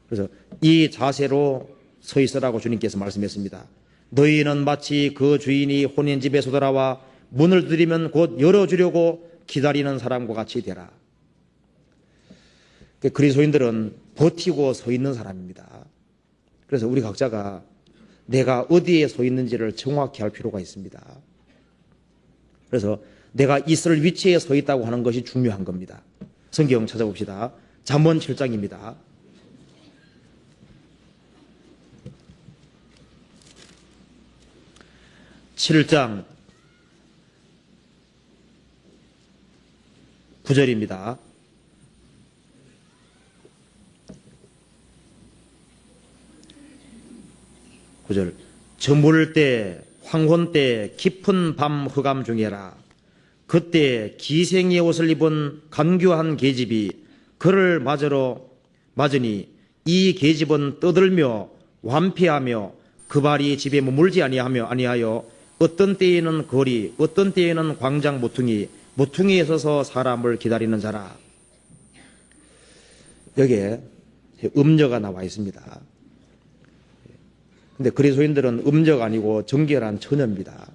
그래서 이 자세로 서 있으라고 주님께서 말씀했습니다. 너희는 마치 그 주인이 혼인집에서 돌아와 문을 두드리면 곧 열어주려고 기다리는 사람과 같이 되라. 그리스도인들은 버티고 서 있는 사람입니다. 그래서 우리 각자가 내가 어디에 서 있는지를 정확히 할 필요가 있습니다. 그래서 내가 있을 위치에 서 있다고 하는 것이 중요한 겁니다. 성경 찾아봅시다. 잠언 7장입니다. (7장) 9절입니다. 9절 저물 때 황혼 때 깊은 밤 흑암 중에라. 그때 기생의 옷을 입은 간교한 계집이 그를 맞으니 이 계집은 떠들며 완피하며 그 발이 집에 머물지 아니하여 어떤 때에는 거리 어떤 때에는 광장 모퉁이에 서서 사람을 기다리는 자라. 여기에 음녀가 나와 있습니다. 근데 그리스도인들은 음녀가 아니고 정결한 처녀입니다.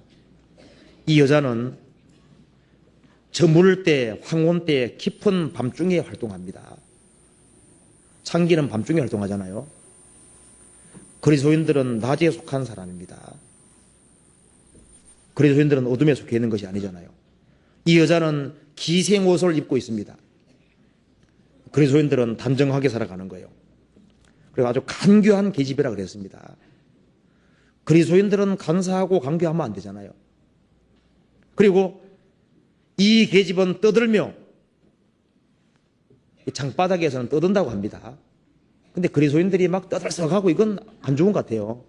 이 여자는 저물 때 황혼 때 깊은 밤중에 활동합니다. 창기는 밤중에 활동하잖아요. 그리스도인들은 낮에 속한 사람입니다. 그리스도인들은 어둠에 속해 있는 것이 아니잖아요. 이 여자는 기생옷을 입고 있습니다. 그리스도인들은 단정하게 살아가는 거예요. 그리고 아주 간교한 계집이라 그랬습니다. 그리스도인들은 간사하고 간교하면 안 되잖아요. 그리고 이 계집은 떠들며 장바닥에서는 떠든다고 합니다. 근데 그리스도인들이 막 떠들썩하고 이건 안 좋은 것 같아요.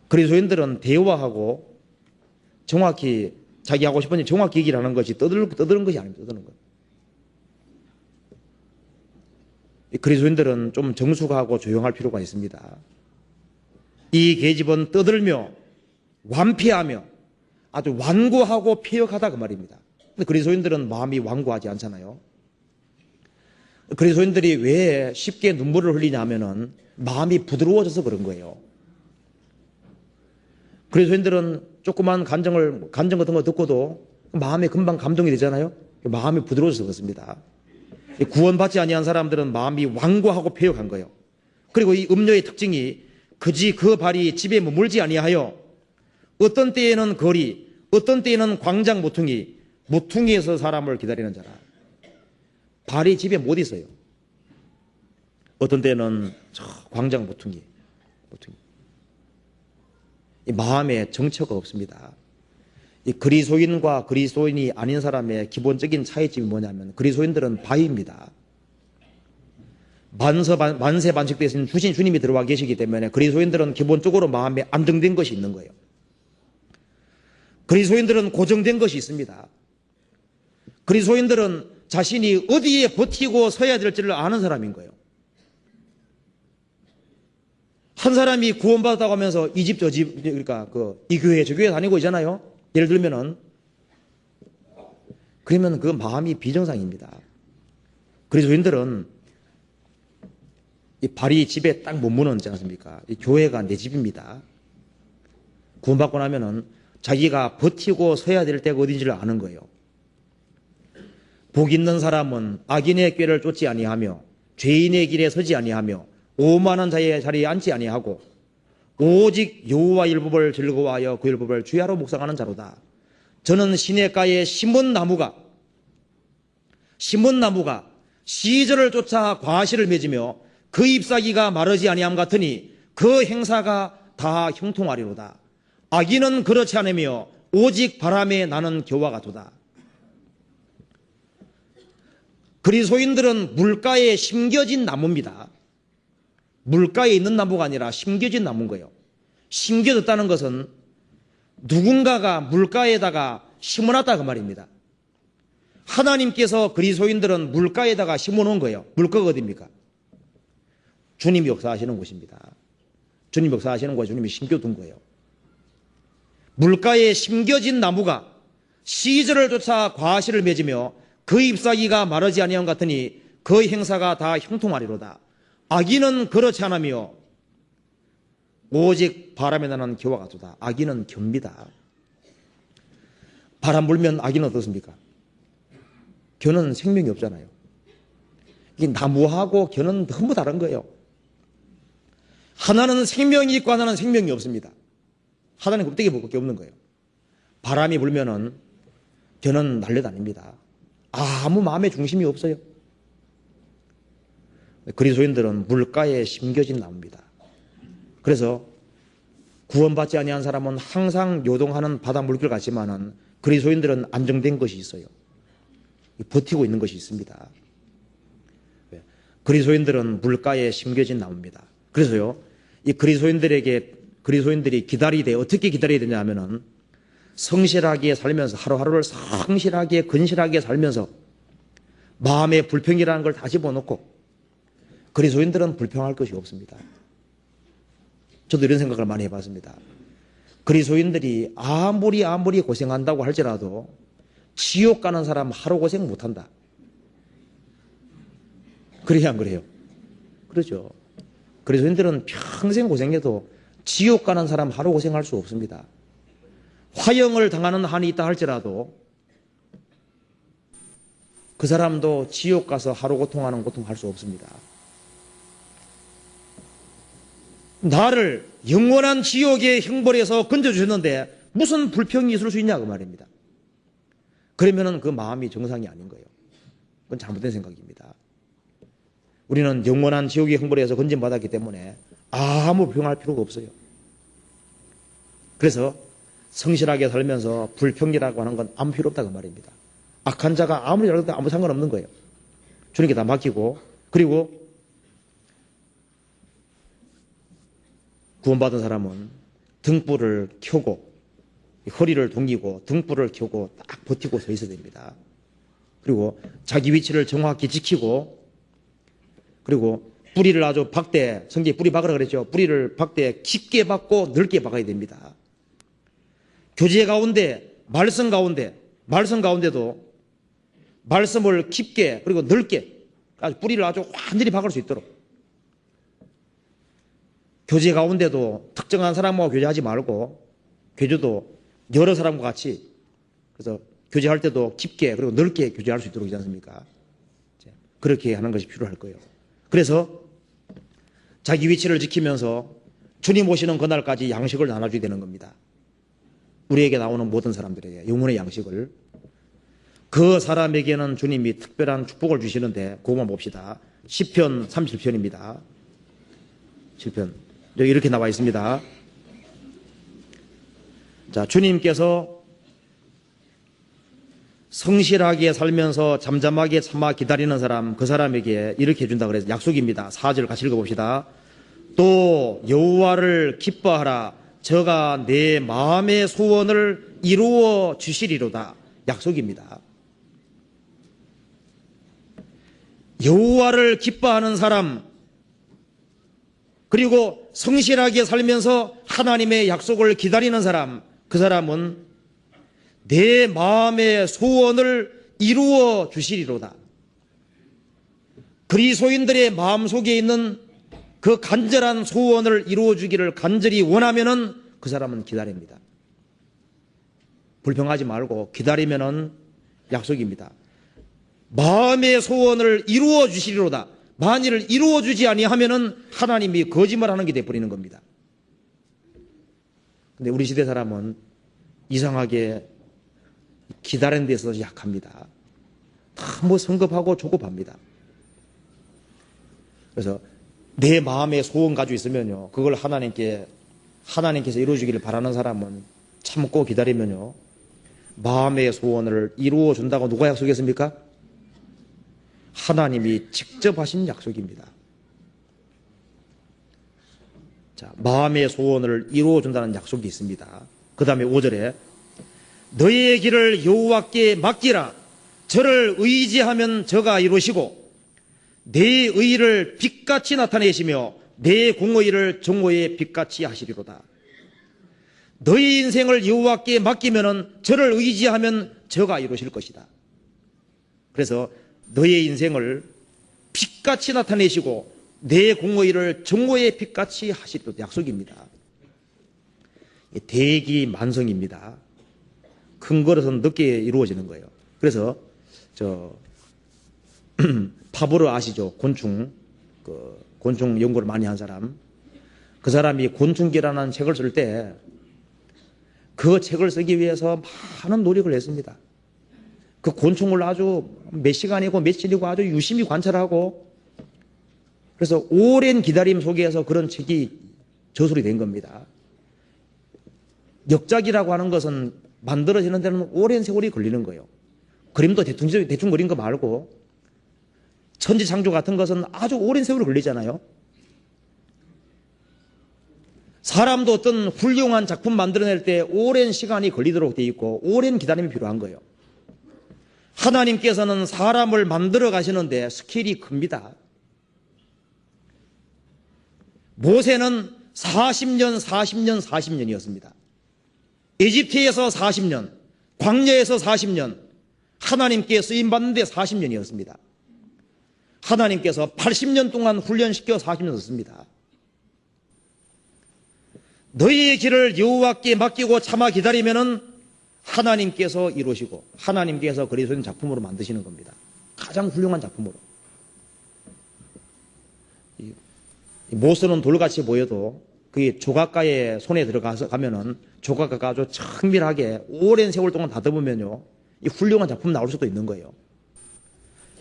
그리스도인들은 대화하고 정확히 자기 하고 싶은 일 정확히 얘기를 하는 것이 떠드는 것이 아닙니다. 떠드는 것. 그리스도인들은 좀 정숙하고 조용할 필요가 있습니다. 이 계집은 떠들며 완피하며 아주 완고하고 폐역하다 그 말입니다. 근데 그리스도인들은 마음이 완고하지 않잖아요. 그리스도인들이 왜 쉽게 눈물을 흘리냐 하면은 마음이 부드러워져서 그런 거예요. 그리스도인들은 조그만 간정 같은 거 듣고도 마음에 금방 감동이 되잖아요. 마음이 부드러워져서 그렇습니다. 구원받지 아니한 사람들은 마음이 완고하고 폐역한 거예요. 그리고 이 음녀의 특징이 그지 그 발이 집에 머물지 아니하여 어떤 때에는 거리 어떤 때에는 광장 모퉁이에서 사람을 기다리는 자라. 발이 집에 못 있어요. 어떤 때는 저 광장 모퉁이. 이 마음에 정처가 없습니다. 이 그리스도인과 그리스도인이 아닌 사람의 기본적인 차이점이 뭐냐면 그리스도인들은 바위입니다. 만세 반석대에 주신 주님이 들어와 계시기 때문에 그리스도인들은 기본적으로 마음에 안정된 것이 있는 거예요. 그리스도인들은 고정된 것이 있습니다. 그리스도인들은 자신이 어디에 버티고 서야 될지를 아는 사람인 거예요. 한 사람이 구원받았다고 하면서 이 집 저 집 그러니까 이 교회 저 교회 다니고 있잖아요. 예를 들면은 그러면 그 마음이 비정상입니다. 그리스도인들은 이 발이 집에 딱 머무는 지 않습니까? 이 교회가 내 집입니다. 구원받고 나면은 자기가 버티고 서야 될 때가 어딘지를 아는 거예요. 복 있는 사람은 악인의 꾀를 쫓지 아니하며 죄인의 길에 서지 아니하며 오만한 자의 자리에 앉지 아니하고 오직 여호와 율법을 즐거워하여 그 율법을 주야로 묵상하는 자로다. 저는 시냇가에 심은 나무가 시절을 쫓아 과실을 맺으며 그 잎사귀가 마르지 아니함 같으니 그 행사가 다 형통하리로다. 악인은 그렇지 않으며 오직 바람에 나는 겨와 같도다. 그리스도인들은 물가에 심겨진 나무입니다. 물가에 있는 나무가 아니라 심겨진 나무인 거예요. 심겨졌다는 것은 누군가가 물가에다가 심어놨다 그 말입니다. 하나님께서 그리스도인들은 물가에다가 심어놓은 거예요. 물가가 어디입니까? 주님이 역사하시는 곳입니다. 주님이 역사하시는 곳에 주님이 심겨둔 거예요. 물가에 심겨진 나무가 시절을 쫓아 과실을 맺으며 그 잎사귀가 마르지 아니함 같으니 그 행사가 다 형통하리로다. 악인은 그렇지 않으며 오직 바람에 나는 겨와 같도다. 악인은 겨입니다. 바람 불면 악인은 어떻습니까? 겨는 생명이 없잖아요. 이 나무하고 겨는 너무 다른 거예요. 하나는 생명이 있고 하나는 생명이 없습니다. 하나는 껍데기 밖에 없는 거예요. 바람이 불면은 겨는 날려다닙니다. 아무 마음의 중심이 없어요. 그리스도인들은 물가에 심겨진 나무입니다. 그래서 구원받지 아니한 사람은 항상 요동하는 바다 물결 같지만은 그리스도인들은 안정된 것이 있어요. 버티고 있는 것이 있습니다. 그리스도인들은 물가에 심겨진 나무입니다. 그래서요, 이 그리스도인들이 기다리되 어떻게 기다려야 되냐 하면은 성실하게 살면서 하루하루를 성실하게 근실하게 살면서 마음의 불평이라는 걸 다 집어넣고 그리스도인들은 불평할 것이 없습니다. 저도 이런 생각을 많이 해봤습니다. 그리스도인들이 아무리 고생한다고 할지라도 지옥 가는 사람 하루 고생 못한다. 그래야 안 그래요? 그렇죠. 그리스도인들은 평생 고생해도 지옥 가는 사람 하루 고생할 수 없습니다. 화형을 당하는 한이 있다 할지라도 그 사람도 지옥 가서 하루 고통하는 고통 할 수 없습니다. 나를 영원한 지옥의 형벌에서 건져주셨는데 무슨 불평이 있을 수 있냐 그 말입니다. 그러면은 그 마음이 정상이 아닌 거예요. 그건 잘못된 생각입니다. 우리는 영원한 지옥의 형벌에서 건진받았기 때문에 아무 불평할 필요가 없어요. 그래서 성실하게 살면서 불평이라고 하는 건 아무 필요 없다 그 말입니다. 악한 자가 아무리 잘해도 아무 상관없는 거예요. 주님께 다 맡기고, 그리고 구원받은 사람은 등불을 켜고 허리를 동이고 등불을 켜고 딱 버티고 서 있어야 됩니다. 그리고 자기 위치를 정확히 지키고, 그리고 뿌리를 아주 박대, 성경에 뿌리 박으라 그랬죠. 뿌리를 박대 깊게 박고 넓게 박아야 됩니다. 교제 가운데, 말씀 가운데도 말씀을 깊게 그리고 넓게 아주 뿌리를 아주 완전히 박을 수 있도록, 교제 가운데도 특정한 사람하고 교제하지 말고 교제도 여러 사람과 같이, 그래서 교제할 때도 깊게 그리고 넓게 교제할 수 있도록 하지 않습니까? 그렇게 하는 것이 필요할 거예요. 그래서 자기 위치를 지키면서 주님 오시는 그날까지 양식을 나눠줘야 되는 겁니다. 우리에게 나오는 모든 사람들에게 영혼의 양식을. 그 사람에게는 주님이 특별한 축복을 주시는데 그것만 봅시다. 시편 37편입니다. 7편 여기 이렇게 나와 있습니다. 자, 주님께서 성실하게 살면서 잠잠하게 참아 기다리는 사람, 그 사람에게 이렇게 해준다 그래서 약속입니다. 4절 같이 읽어봅시다. 또 여호와를 기뻐하라. 저가 내 마음의 소원을 이루어 주시리로다. 약속입니다. 여호와를 기뻐하는 사람, 그리고 성실하게 살면서 하나님의 약속을 기다리는 사람, 그 사람은 내 마음의 소원을 이루어 주시리로다. 그리스도인들의 마음속에 있는 그 간절한 소원을 이루어 주기를 간절히 원하면은 그 사람은 기다립니다. 불평하지 말고 기다리면은 약속입니다. 마음의 소원을 이루어 주시리로다. 만일 이루어 주지 아니하면은 하나님이 거짓말하는 게 돼버리는 겁니다. 근데 우리 시대 사람은 이상하게 기다리는 데 있어서 약합니다. 다 뭐 성급하고 조급합니다. 그래서 내 마음의 소원 가지고 있으면요, 그걸 하나님께서 이루어주기를 바라는 사람은 참고 기다리면요, 마음의 소원을 이루어 준다고 누가 약속했습니까? 하나님이 직접 하신 약속입니다. 자, 마음의 소원을 이루어 준다는 약속이 있습니다. 그 다음에 5절에 너희의 길을 여호와께 맡기라. 저를 의지하면 저가 이루시고 내 의를 빛같이 나타내시며 내 공의를 정오의 빛같이 하시리로다. 너희 인생을 여호와께 맡기면은 저를 의지하면 저가 이루실 것이다. 그래서 너의 인생을 빛같이 나타내시고 내 공의를 정오의 빛같이 하시리로다. 약속입니다. 대기만성입니다. 큰 것은 늦게 이루어지는 거예요. 그래서 파브르 아시죠? 곤충 연구를 많이 한 사람. 그 사람이 곤충기라는 책을 쓸 때 그 책을 쓰기 위해서 많은 노력을 했습니다. 그 곤충을 아주 몇 시간이고 며칠이고 아주 유심히 관찰하고, 그래서 오랜 기다림 속에서 그런 책이 저술이 된 겁니다. 역작이라고 하는 것은 만들어지는 데는 오랜 세월이 걸리는 거예요. 그림도 대충 그린 거 말고 천지창조 같은 것은 아주 오랜 세월이 걸리잖아요. 사람도 어떤 훌륭한 작품 만들어낼 때 오랜 시간이 걸리도록 되어 있고 오랜 기다림이 필요한 거예요. 하나님께서는 사람을 만들어 가시는데 스케일이 큽니다. 모세는 40년이었습니다. 에집트에서 40년, 광야에서 40년, 하나님께 쓰임받는데 40년이었습니다. 하나님께서 80년 동안 훈련시켜 40년 썼습니다. 너희의 길을 여호와께 맡기고 참아 기다리면은 하나님께서 이루시고 하나님께서 그리스도인 작품으로 만드시는 겁니다. 가장 훌륭한 작품으로. 모서는 돌같이 보여도 그게 조각가의 손에 들어가서 가면은 조각가가 아주 정밀하게 오랜 세월 동안 다듬으면요, 이 훌륭한 작품 나올 수도 있는 거예요.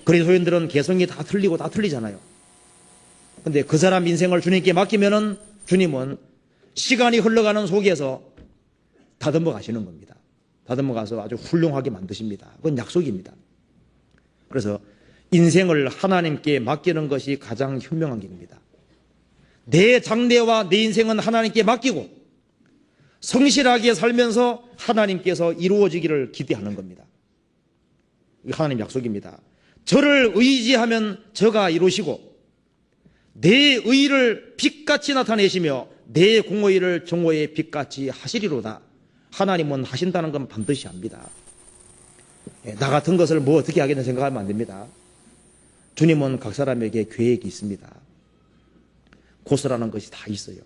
그리스도인들은 개성이 다 틀리고 다 틀리잖아요. 근데 그 사람 인생을 주님께 맡기면은 주님은 시간이 흘러가는 속에서 다듬어 가시는 겁니다. 다듬어 가서 아주 훌륭하게 만드십니다. 그건 약속입니다. 그래서 인생을 하나님께 맡기는 것이 가장 현명한 길입니다. 내 장래와 내 인생은 하나님께 맡기고 성실하게 살면서 하나님께서 이루어지기를 기대하는 겁니다. 이게 하나님 약속입니다. 저를 의지하면 저가 이루시고 내 의를 빛같이 나타내시며 내 공의를 정오의 빛같이 하시리로다. 하나님은 하신다는 건 반드시 합니다. 나 같은 것을 뭐 어떻게 하겠는 생각하면 안 됩니다. 주님은 각 사람에게 계획이 있습니다. 고스라는 것이 다 있어요.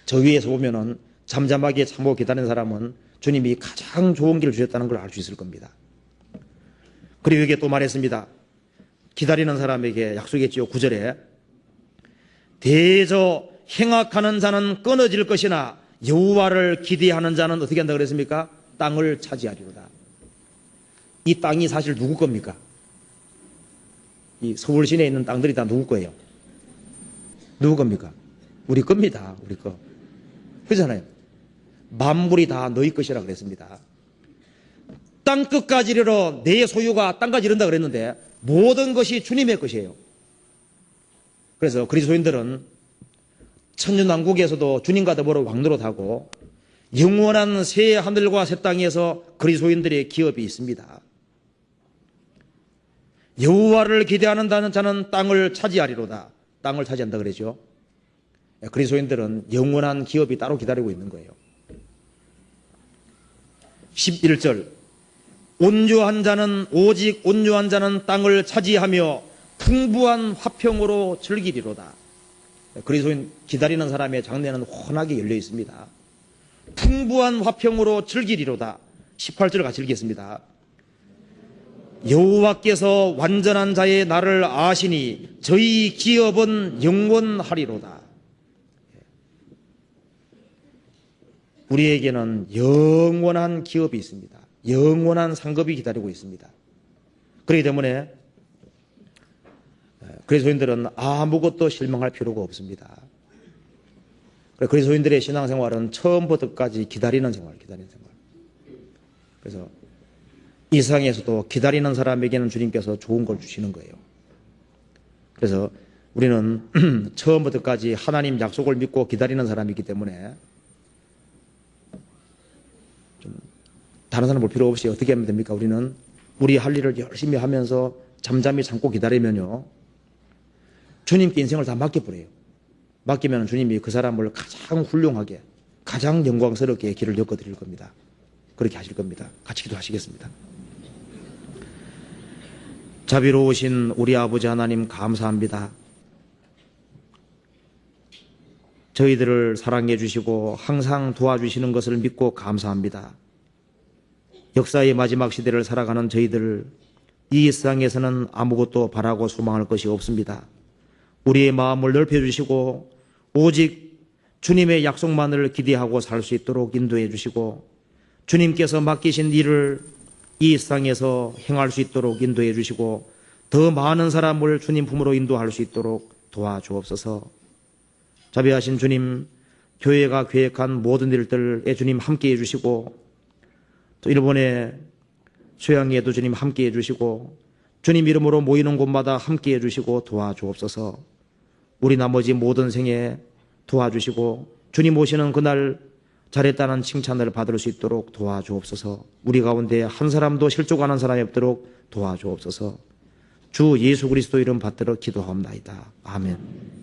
저 위에서 보면은 잠잠하게 참고 기다리는 사람은 주님이 가장 좋은 길을 주셨다는 걸 알 수 있을 겁니다. 그리고 여기에 또 말했습니다. 기다리는 사람에게 약속했지요. 9절에 대저 행악하는 자는 끊어질 것이나 여호와를 기대하는 자는 어떻게 한다 그랬습니까? 땅을 차지하리로다. 이 땅이 사실 누구 겁니까? 이 서울 시내에 있는 땅들이 다 누구 거예요? 누구 겁니까? 우리 겁니다. 우리 거. 그렇잖아요. 만물이 다 너희 것이라 그랬습니다. 땅 끝까지 이르러 내 소유가 땅까지 이른다 그랬는데 모든 것이 주님의 것이에요. 그래서 그리스도인들은 천년왕국에서도 주님과 더불어 왕노릇하고 영원한 새 하늘과 새 땅에서 그리스도인들의 기업이 있습니다. 여호와를 기대하는 자는 땅을 차지하리로다. 땅을 차지한다 그러죠. 그리스도인들은 영원한 기업이 따로 기다리고 있는 거예요. 11절 온유한 자는 오직 온유한 자는 땅을 차지하며 풍부한 화평으로 즐기리로다. 그리스도인 기다리는 사람의 장래는 훤하게 열려 있습니다. 풍부한 화평으로 즐기리로다. 18절 같이 읽겠습니다. 여호와께서 완전한 자의 날을 아시니 저희 기업은 영원하리로다. 우리에게는 영원한 기업이 있습니다. 영원한 상급이 기다리고 있습니다. 그렇기 때문에 그리스도인들은 아무것도 실망할 필요가 없습니다. 그리스도인들의 신앙생활은 처음부터까지 기다리는 생활. 그래서 이 세상에서도 기다리는 사람에게는 주님께서 좋은 걸 주시는 거예요. 그래서 우리는 처음부터까지 하나님 약속을 믿고 기다리는 사람이기 때문에 좀 다른 사람 볼 필요 없이 어떻게 하면 됩니까? 우리는 우리 할 일을 열심히 하면서 잠잠히 참고 기다리면요, 주님께 인생을 다 맡겨버려요. 맡기면 주님이 그 사람을 가장 훌륭하게, 가장 영광스럽게 길을 엮어드릴 겁니다. 그렇게 하실 겁니다. 같이 기도하시겠습니다. 자비로우신 우리 아버지 하나님 감사합니다. 저희들을 사랑해 주시고 항상 도와주시는 것을 믿고 감사합니다. 역사의 마지막 시대를 살아가는 저희들, 이 세상에서는 아무것도 바라고 소망할 것이 없습니다. 우리의 마음을 넓혀주시고 오직 주님의 약속만을 기대하고 살 수 있도록 인도해 주시고 주님께서 맡기신 일을 이 세상에서 행할 수 있도록 인도해 주시고 더 많은 사람을 주님 품으로 인도할 수 있도록 도와주옵소서. 자비하신 주님, 교회가 계획한 모든 일들에 주님 함께해 주시고 또 일본의 소양에도 주님 함께해 주시고 주님 이름으로 모이는 곳마다 함께해 주시고 도와주옵소서. 우리 나머지 모든 생에 도와주시고 주님 오시는 그날 잘했다는 칭찬을 받을 수 있도록 도와주옵소서. 우리 가운데 한 사람도 실족하는 사람이 없도록 도와주옵소서. 주 예수 그리스도 이름 받들어 기도하옵나이다. 아멘.